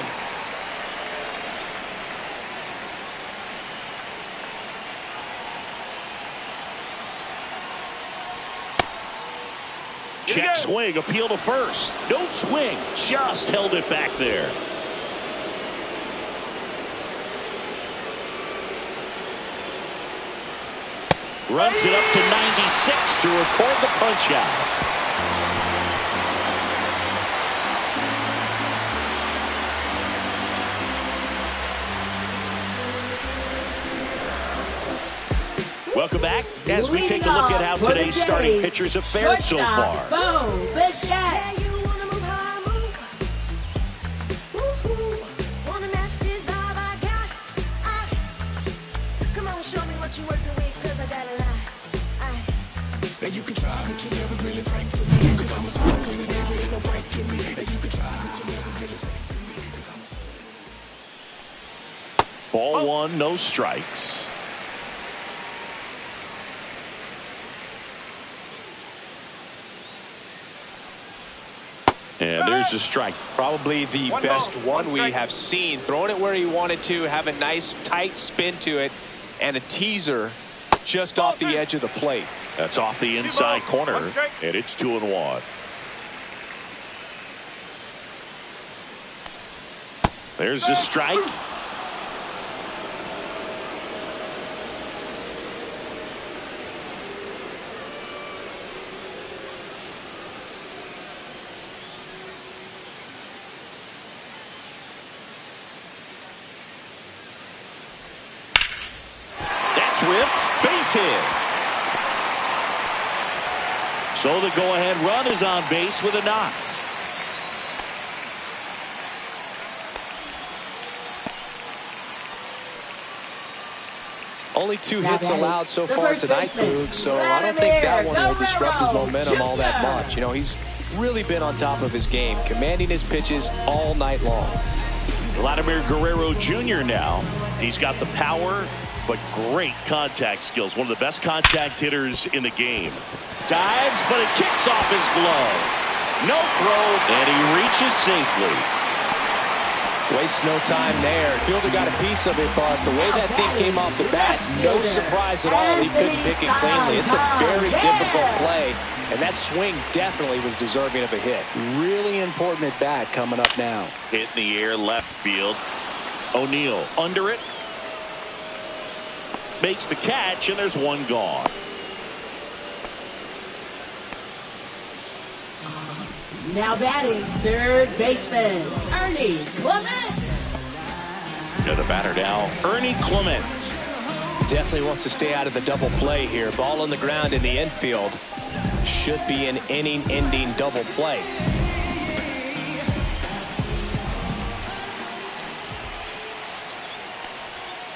Check swing, appeal to first. No swing, just held it back there. Runs it up to 96 to record the punch out. Welcome back as we take a look at how today's starting pitchers have fared so far. Bo Bichette. You can try, but you never really drink for me. Cause I'm a smoker, and there ain't no break in me. And you can try, but you never really drink for me. Cause I'm a Ball 1, no strikes. And there's a strike. Probably the best one we have seen. Throwing it where he wanted to, have a nice tight spin to it, and a teaser just off the edge of the plate. That's off the inside corner, and it's 2-1. There's the strike. That's whipped. Base hit. So the go-ahead run is on base with a knock. Only 2 hits allowed so far tonight, Boog, so I don't think that one will disrupt his momentum all that much. You know, he's really been on top of his game, commanding his pitches all night long. Vladimir Guerrero Jr. now. He's got the power, but great contact skills. One of the best contact hitters in the game. Dives, but it kicks off his glove. No throw, and he reaches safely. Wastes no time there. Fielder got a piece of it, but the way that thing came off the bat, no surprise at all. He couldn't pick it cleanly. It's a very difficult play, and that swing definitely was deserving of a hit. Really important at bat coming up now. Hit in the air, left field. O'Neill under it. Makes the catch, and there's one gone. Now batting, third baseman, Ernie Clement. Yeah, the batter now, Ernie Clement. Definitely wants to stay out of the double play here. Ball on the ground in the infield. Should be an inning-ending double play.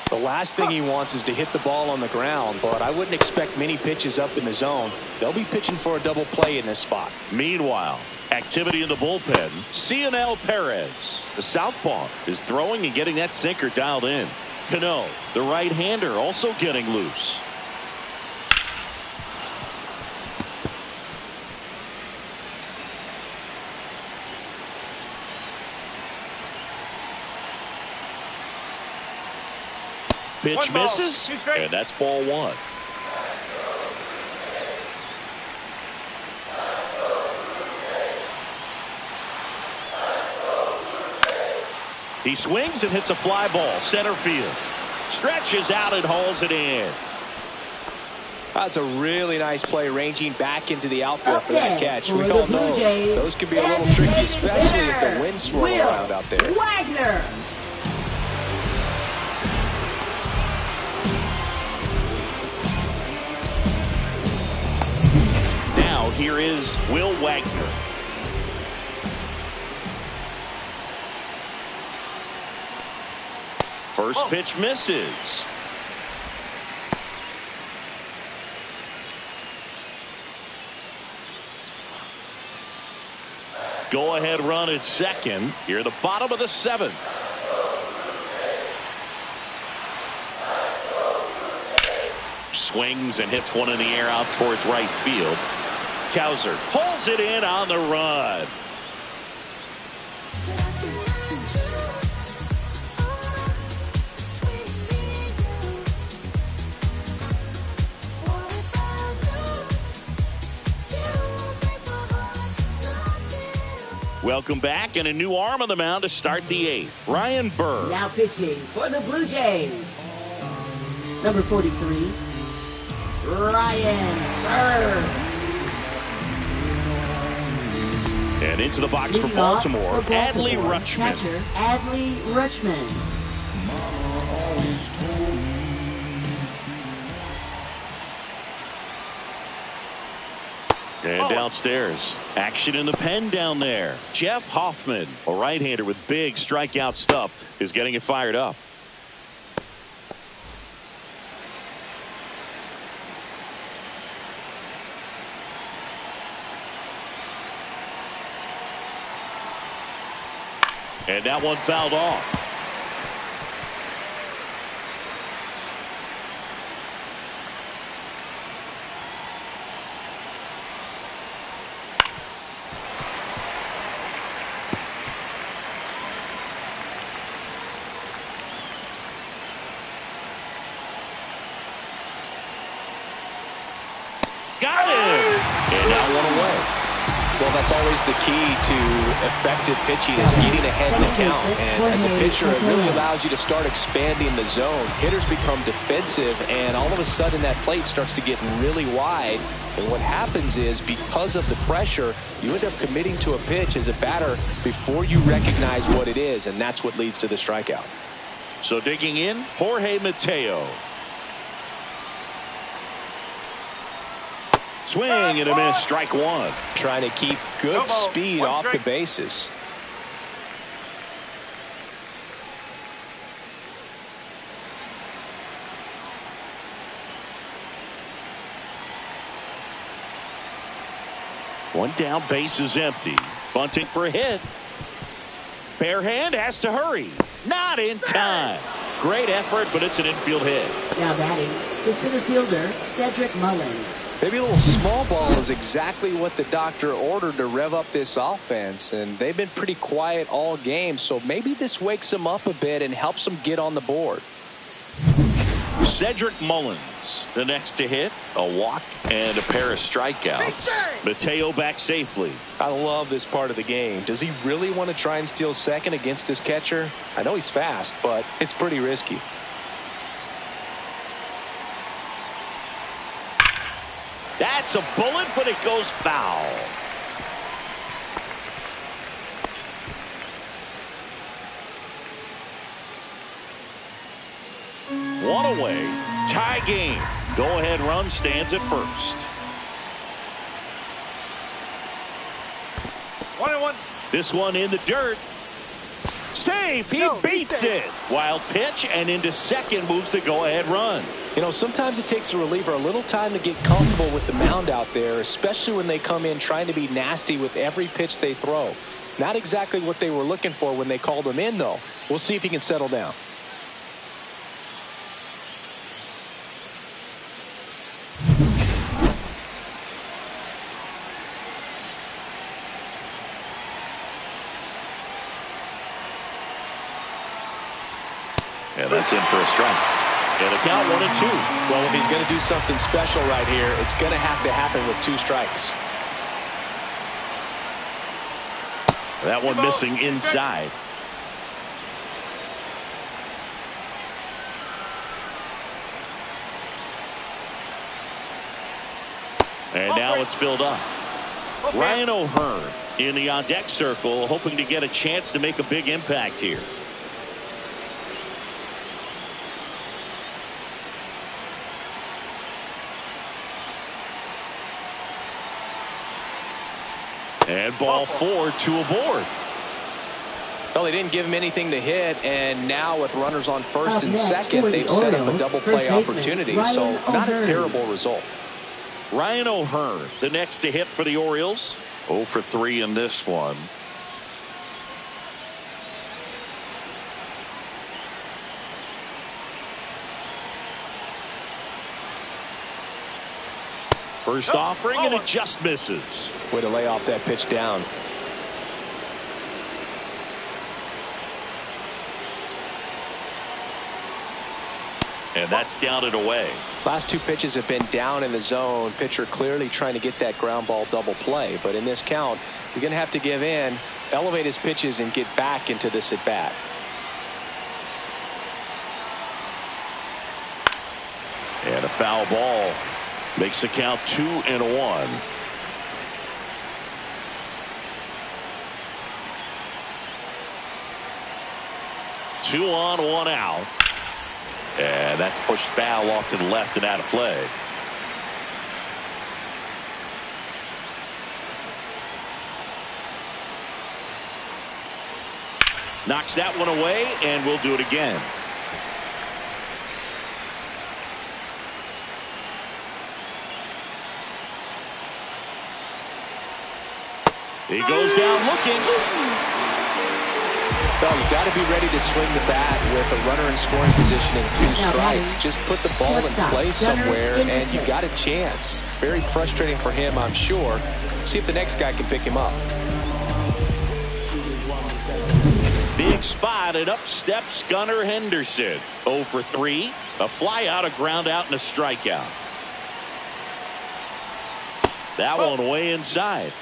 The last thing he wants is to hit the ball on the ground, but I wouldn't expect many pitches up in the zone. They'll be pitching for a double play in this spot. Meanwhile, activity in the bullpen. Cionel Perez, the southpaw, is throwing and getting that sinker dialed in. Cano, the right-hander, also getting loose. Pitch misses, and that's ball one. He swings and hits a fly ball, center field. Stretches out and hauls it in. That's a really nice play, ranging back into the outfield for that catch. We all know those can be a little tricky, especially if the wind's swirling around out there. Wagner. Now here is Will Wagner. First pitch misses. Go ahead run at second. Here at the bottom of the seventh. Swings and hits one in the air out towards right field. Cowser pulls it in on the run. Welcome back, and a new arm on the mound to start the eighth. Ryan Burr. Now pitching for the Blue Jays. Number 43, Ryan Burr. And into the box for Baltimore, Adley Rutschman. Catcher, Adley Rutschman. And downstairs, action in the pen down there. Jeff Hoffman, a right-hander with big strikeout stuff, is getting it fired up. And that one fouled off. Got him! And now one away. Well, that's always the key to effective pitching, is getting ahead in the count. And as a pitcher, it really allows you to start expanding the zone. Hitters become defensive, and all of a sudden that plate starts to get really wide. And what happens is, because of the pressure, you end up committing to a pitch as a batter before you recognize what it is, and that's what leads to the strikeout. So digging in, Jorge Mateo. Swing and a miss, strike one. Trying to keep good speed off the bases. One down, base is empty. Bunting for a hit. Bare hand has to hurry. Not in time. Great effort, but it's an infield hit. Now batting, the center fielder, Cedric Mullins. Maybe a little small ball is exactly what the doctor ordered to rev up this offense, and they've been pretty quiet all game, so maybe this wakes them up a bit and helps them get on the board. Cedric Mullins, the next to hit, a walk and a pair of strikeouts. Mateo back safely. I love this part of the game. Does he really want to try and steal second against this catcher? I know he's fast, but it's pretty risky. That's a bullet, but it goes foul. One away. Tie game. Go-ahead run stands at first. 1-1. This one in the dirt. Safe. He beats it. Wild pitch, and into second moves the go-ahead run. You know, sometimes it takes a reliever a little time to get comfortable with the mound out there, especially when they come in trying to be nasty with every pitch they throw. Not exactly what they were looking for when they called him in, though. We'll see if he can settle down. And that's in for a strike. And a count 1-2. Well, if he's going to do something special right here, it's going to have to happen with 2 strikes. That one missing inside. And now it's filled up. Ryan O'Hearn in the on-deck circle, hoping to get a chance to make a big impact here. And ball 4, 2 aboard. Well, they didn't give him anything to hit, and now with runners on first and second, they've set up a double play opportunity, so not a terrible result. Ryan O'Hearn, the next to hit for the Orioles. 0 for 3 in this one. First offering, and it just misses. Way to lay off that pitch down. And that's down and away. Last 2 pitches have been down in the zone. Pitcher clearly trying to get that ground ball double play. But in this count, he's going to have to give in, elevate his pitches, and get back into this at bat. And a foul ball makes the count 2-1. Two on, 1 out. And that's pushed foul off to the left and out of play. Knocks that one away, and we'll do it again. He goes down looking. Well, you got to be ready to swing the bat with a runner in scoring position and 2 strikes. Just put the ball in play somewhere, and you got a chance. Very frustrating for him, I'm sure. See if the next guy can pick him up. Big spot, and up steps Gunnar Henderson. 0 for 3. A fly out, a ground out, and a strikeout. That one way inside.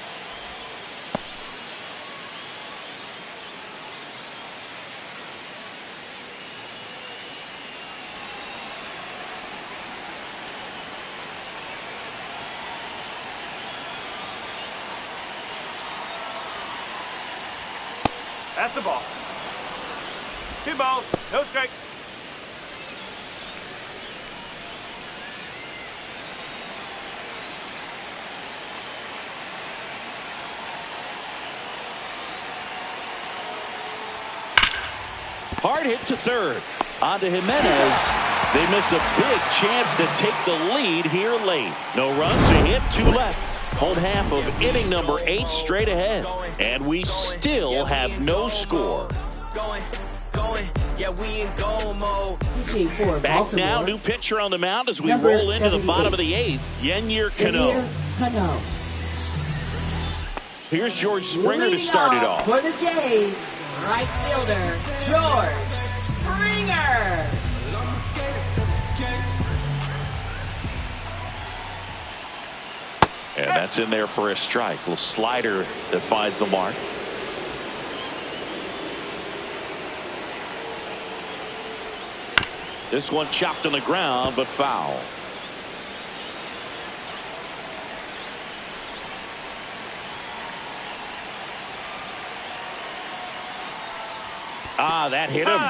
That's the ball. 2 balls, no strike. Hard hit to third. On to Jimenez. They miss a big chance to take the lead here late. No runs, a hit, 2 left. Home half of inning number 8 straight ahead. And we still have no score. Yeah, we in goal mode. Back now, new pitcher on the mound as we roll into the bottom of the 8th. Yennier Cano. Here's George Springer to start it off. For the Jays, right fielder, George Springer. And that's in there for a strike. Little slider that finds the mark. This one chopped on the ground, but foul. That hit him.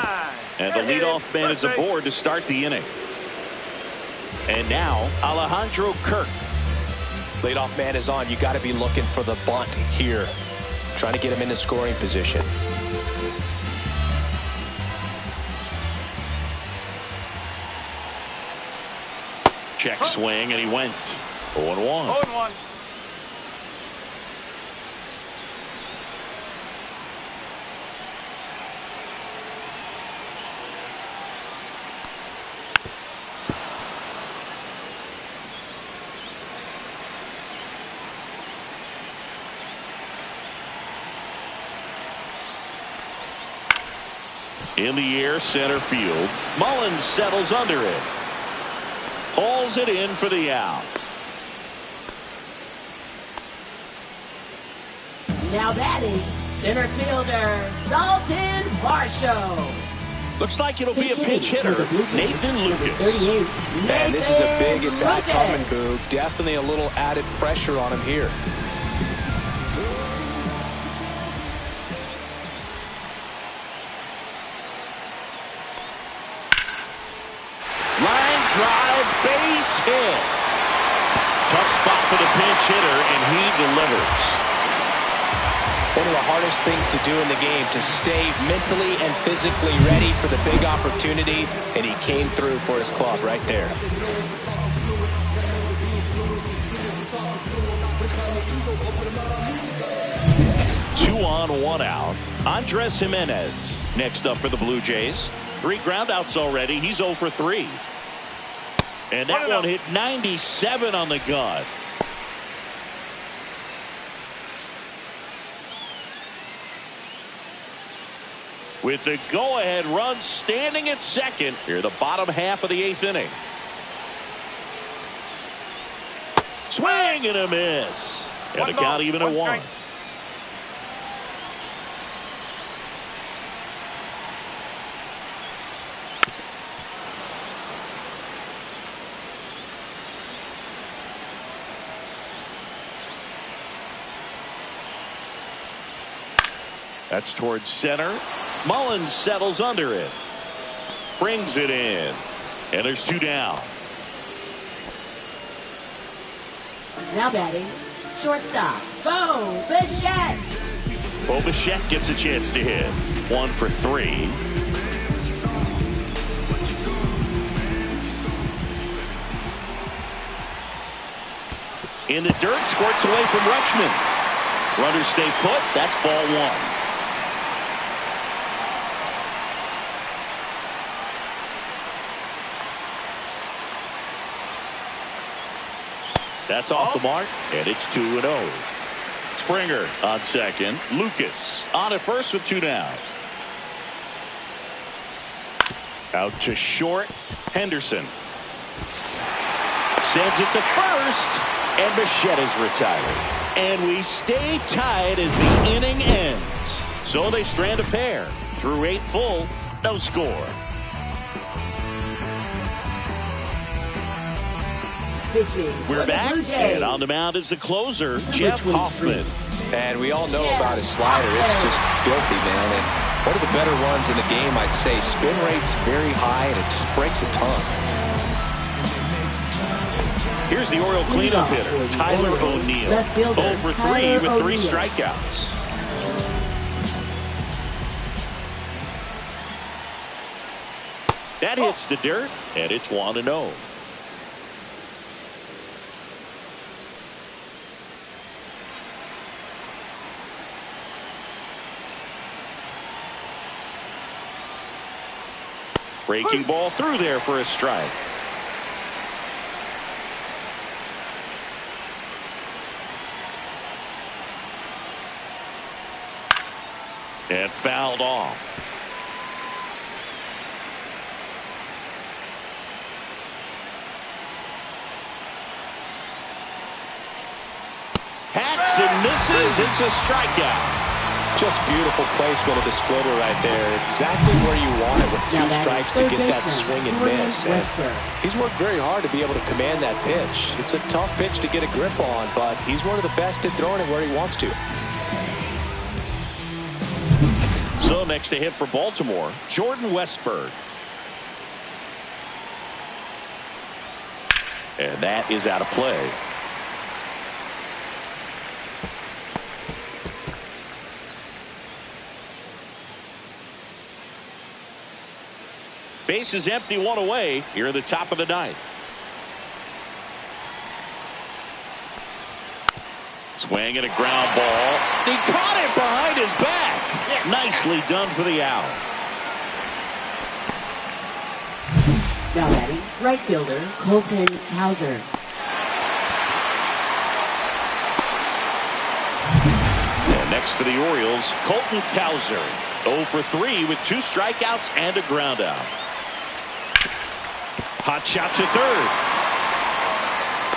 And the leadoff man is aboard to start the inning. And now, Alejandro Kirk. Leadoff man is on. You got to be looking for the bunt here. Trying to get him into scoring position. Check swing, and he went 0-1. 0-1. In the air, center field. Mullins settles under it. Pulls it in for the out. Now batting, center fielder, Dalton Varsho. Looks like it'll be a pinch hitter, Nathan Lucas. And this is a big at bat coming, Boog. Definitely a little added pressure on him here. Line drive, base hit. Tough spot for the pinch hitter, and he delivers. One of the hardest things to do in the game, to stay mentally and physically ready for the big opportunity, and he came through for his club right there. Two on, 1 out. Andres Jimenez next up for the Blue Jays. 3 groundouts already. He's 0 for 3. And that one hit 97 on the gun. With the go-ahead run standing at second here, the bottom half of the 8th inning. Swing and a miss. And the count even at 1. That's towards center. Mullins settles under it. Brings it in. And there's 2 down. Now batting, shortstop, Bo Bichette. Bo Bichette gets a chance to hit. 1 for 3. In the dirt, squirts away from Rutschman. Runners stay put. That's ball 1. That's off the mark, and it's 2-0. Springer on second. Lucas on at first with 2 down. Out to short. Henderson sends it to first, and Bichette is retired. And we stay tied as the inning ends. So they strand a pair. Through 8 full, no score. We're back, and on the mound is the closer, Jeff Hoffman. And we all know about his slider. It's just filthy, man. And one of the better ones in the game, I'd say. Spin rate's very high, and it just breaks a ton. Here's the Oriole cleanup hitter, Tyler O'Neill. 0 for 3 with 3 strikeouts. That hits the dirt, and it's 1-0. Breaking ball through there for a strike. And fouled off. Hacks and misses. It's a strikeout. Just beautiful placement of the splitter right there. Exactly where you want it with 2 strikes to get that swing and miss. And he's worked very hard to be able to command that pitch. It's a tough pitch to get a grip on, but he's one of the best at throwing it where he wants to. So next to hit for Baltimore, Jordan Westburg. And that is out of play. Base is empty, 1 away here in the top of the 9th. Swing and a ground ball. He caught it behind his back. Nicely done for the out. Now batting, right fielder, Colton Hauser. And next for the Orioles, Colton Hauser. 0 for 3 with 2 strikeouts and a ground out. Hot shot to third.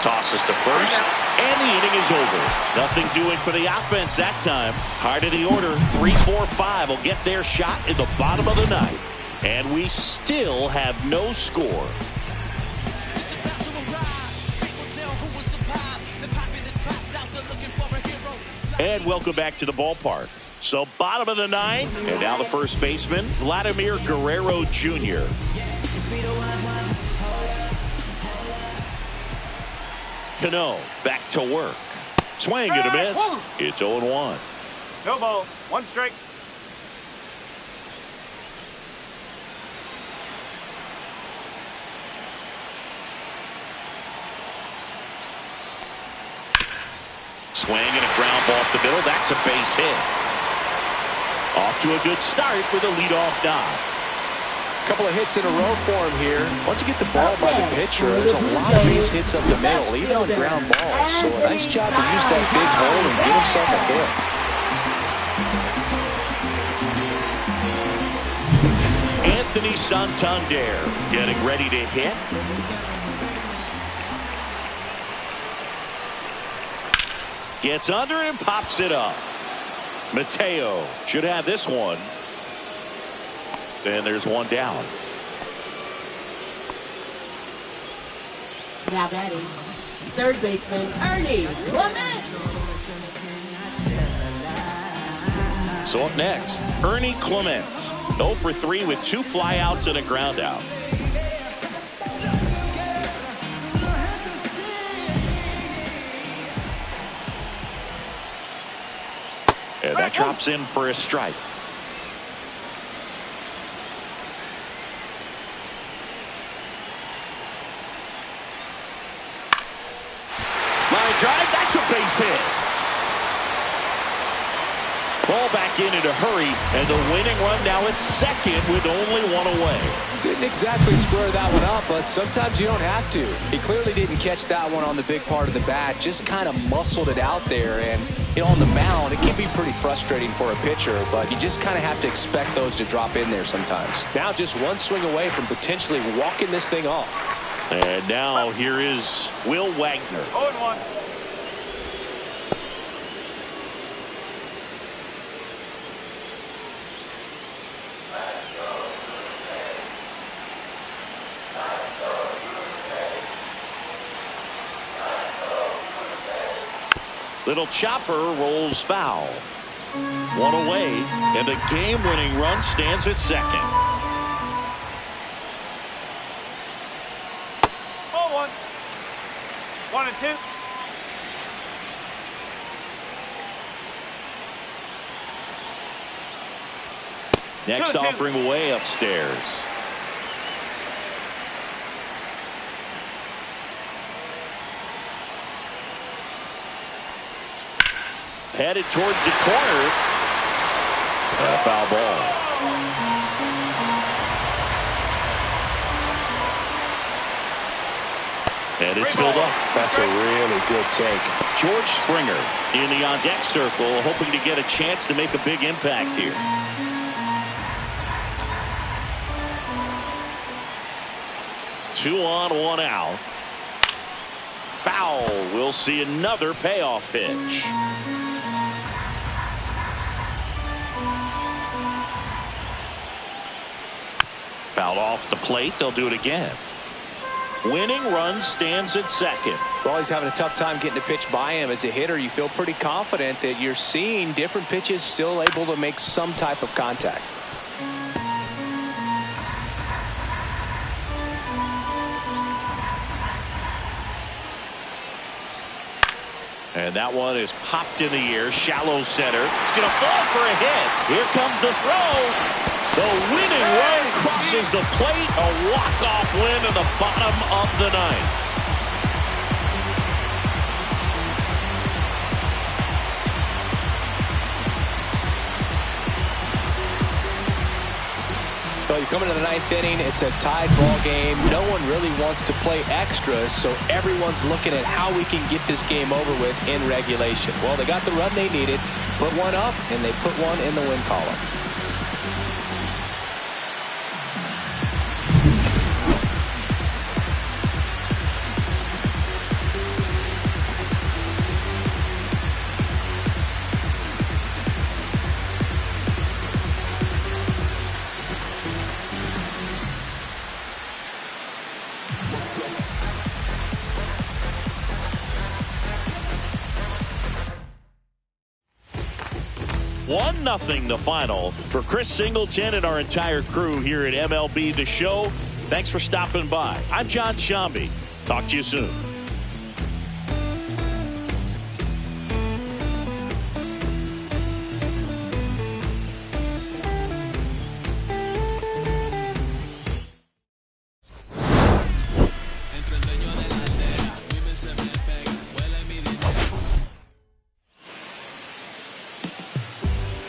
Tosses to first, and the inning is over. Nothing doing for the offense that time. Heart of the order, 3, 4, 5 will get their shot in the bottom of the 9th. And we still have no score. And welcome back to the ballpark. So bottom of the 9th, and now the first baseman, Vladimir Guerrero Jr. Cano back to work. Swing and a miss. It's 0-1. No ball. 1 strike. Swing and a ground ball off the middle. That's a base hit. Off to a good start with a leadoff knock. Couple of hits in a row for him here. Once you get the ball by the pitcher, there's a lot of base hits up the middle, even on ground balls. So a nice job to use that big hole and get himself a hit. Anthony Santander getting ready to hit. Gets under and pops it up. Mateo should have this one. And there's one down. Now batting, third baseman, Ernie Clement. So up next, Ernie Clement. 0 for 3 with 2 flyouts and a ground out. And that drops in for a strike. Line drive, that's a base hit. Ball back in a hurry, and the winning run now at second with only 1 away. Didn't exactly square that one up, but sometimes you don't have to. He clearly didn't catch that one on the big part of the bat, just kind of muscled it out there. And you know, on the mound, it can be pretty frustrating for a pitcher, but you just kind of have to expect those to drop in there sometimes. Now just 1 swing away from potentially walking this thing off. And now here is Will Wagner. 0-1. Little chopper rolls foul. 1 away, and the game-winning run stands at second. 0-1. 1-2. Next offering away upstairs. headed towards the corner. And a foul ball. And it's filled up. That's a really good take. George Springer in the on-deck circle, hoping to get a chance to make a big impact here. Two on, one out. Foul. We'll see another payoff pitch. Fouled off the plate. They'll do it again. Winning run stands at second. Well, he's having a tough time getting a pitch by him. As a hitter, you feel pretty confident that you're seeing different pitches still able to make some type of contact. And that one is popped in the air. Shallow center. It's going to fall for a hit. Here comes the throw. The winning run crosses the plate. A walk-off win in the bottom of the ninth. So you come into the ninth inning, it's a tied ball game. No one really wants to play extras, so everyone's looking at how we can get this game over with in regulation. Well, they got the run they needed, put one up, and they put one in the win column. Nothing the final for Chris Singleton and our entire crew here at MLB The Show. Thanks for stopping by. I'm John Shambi. Talk to you soon.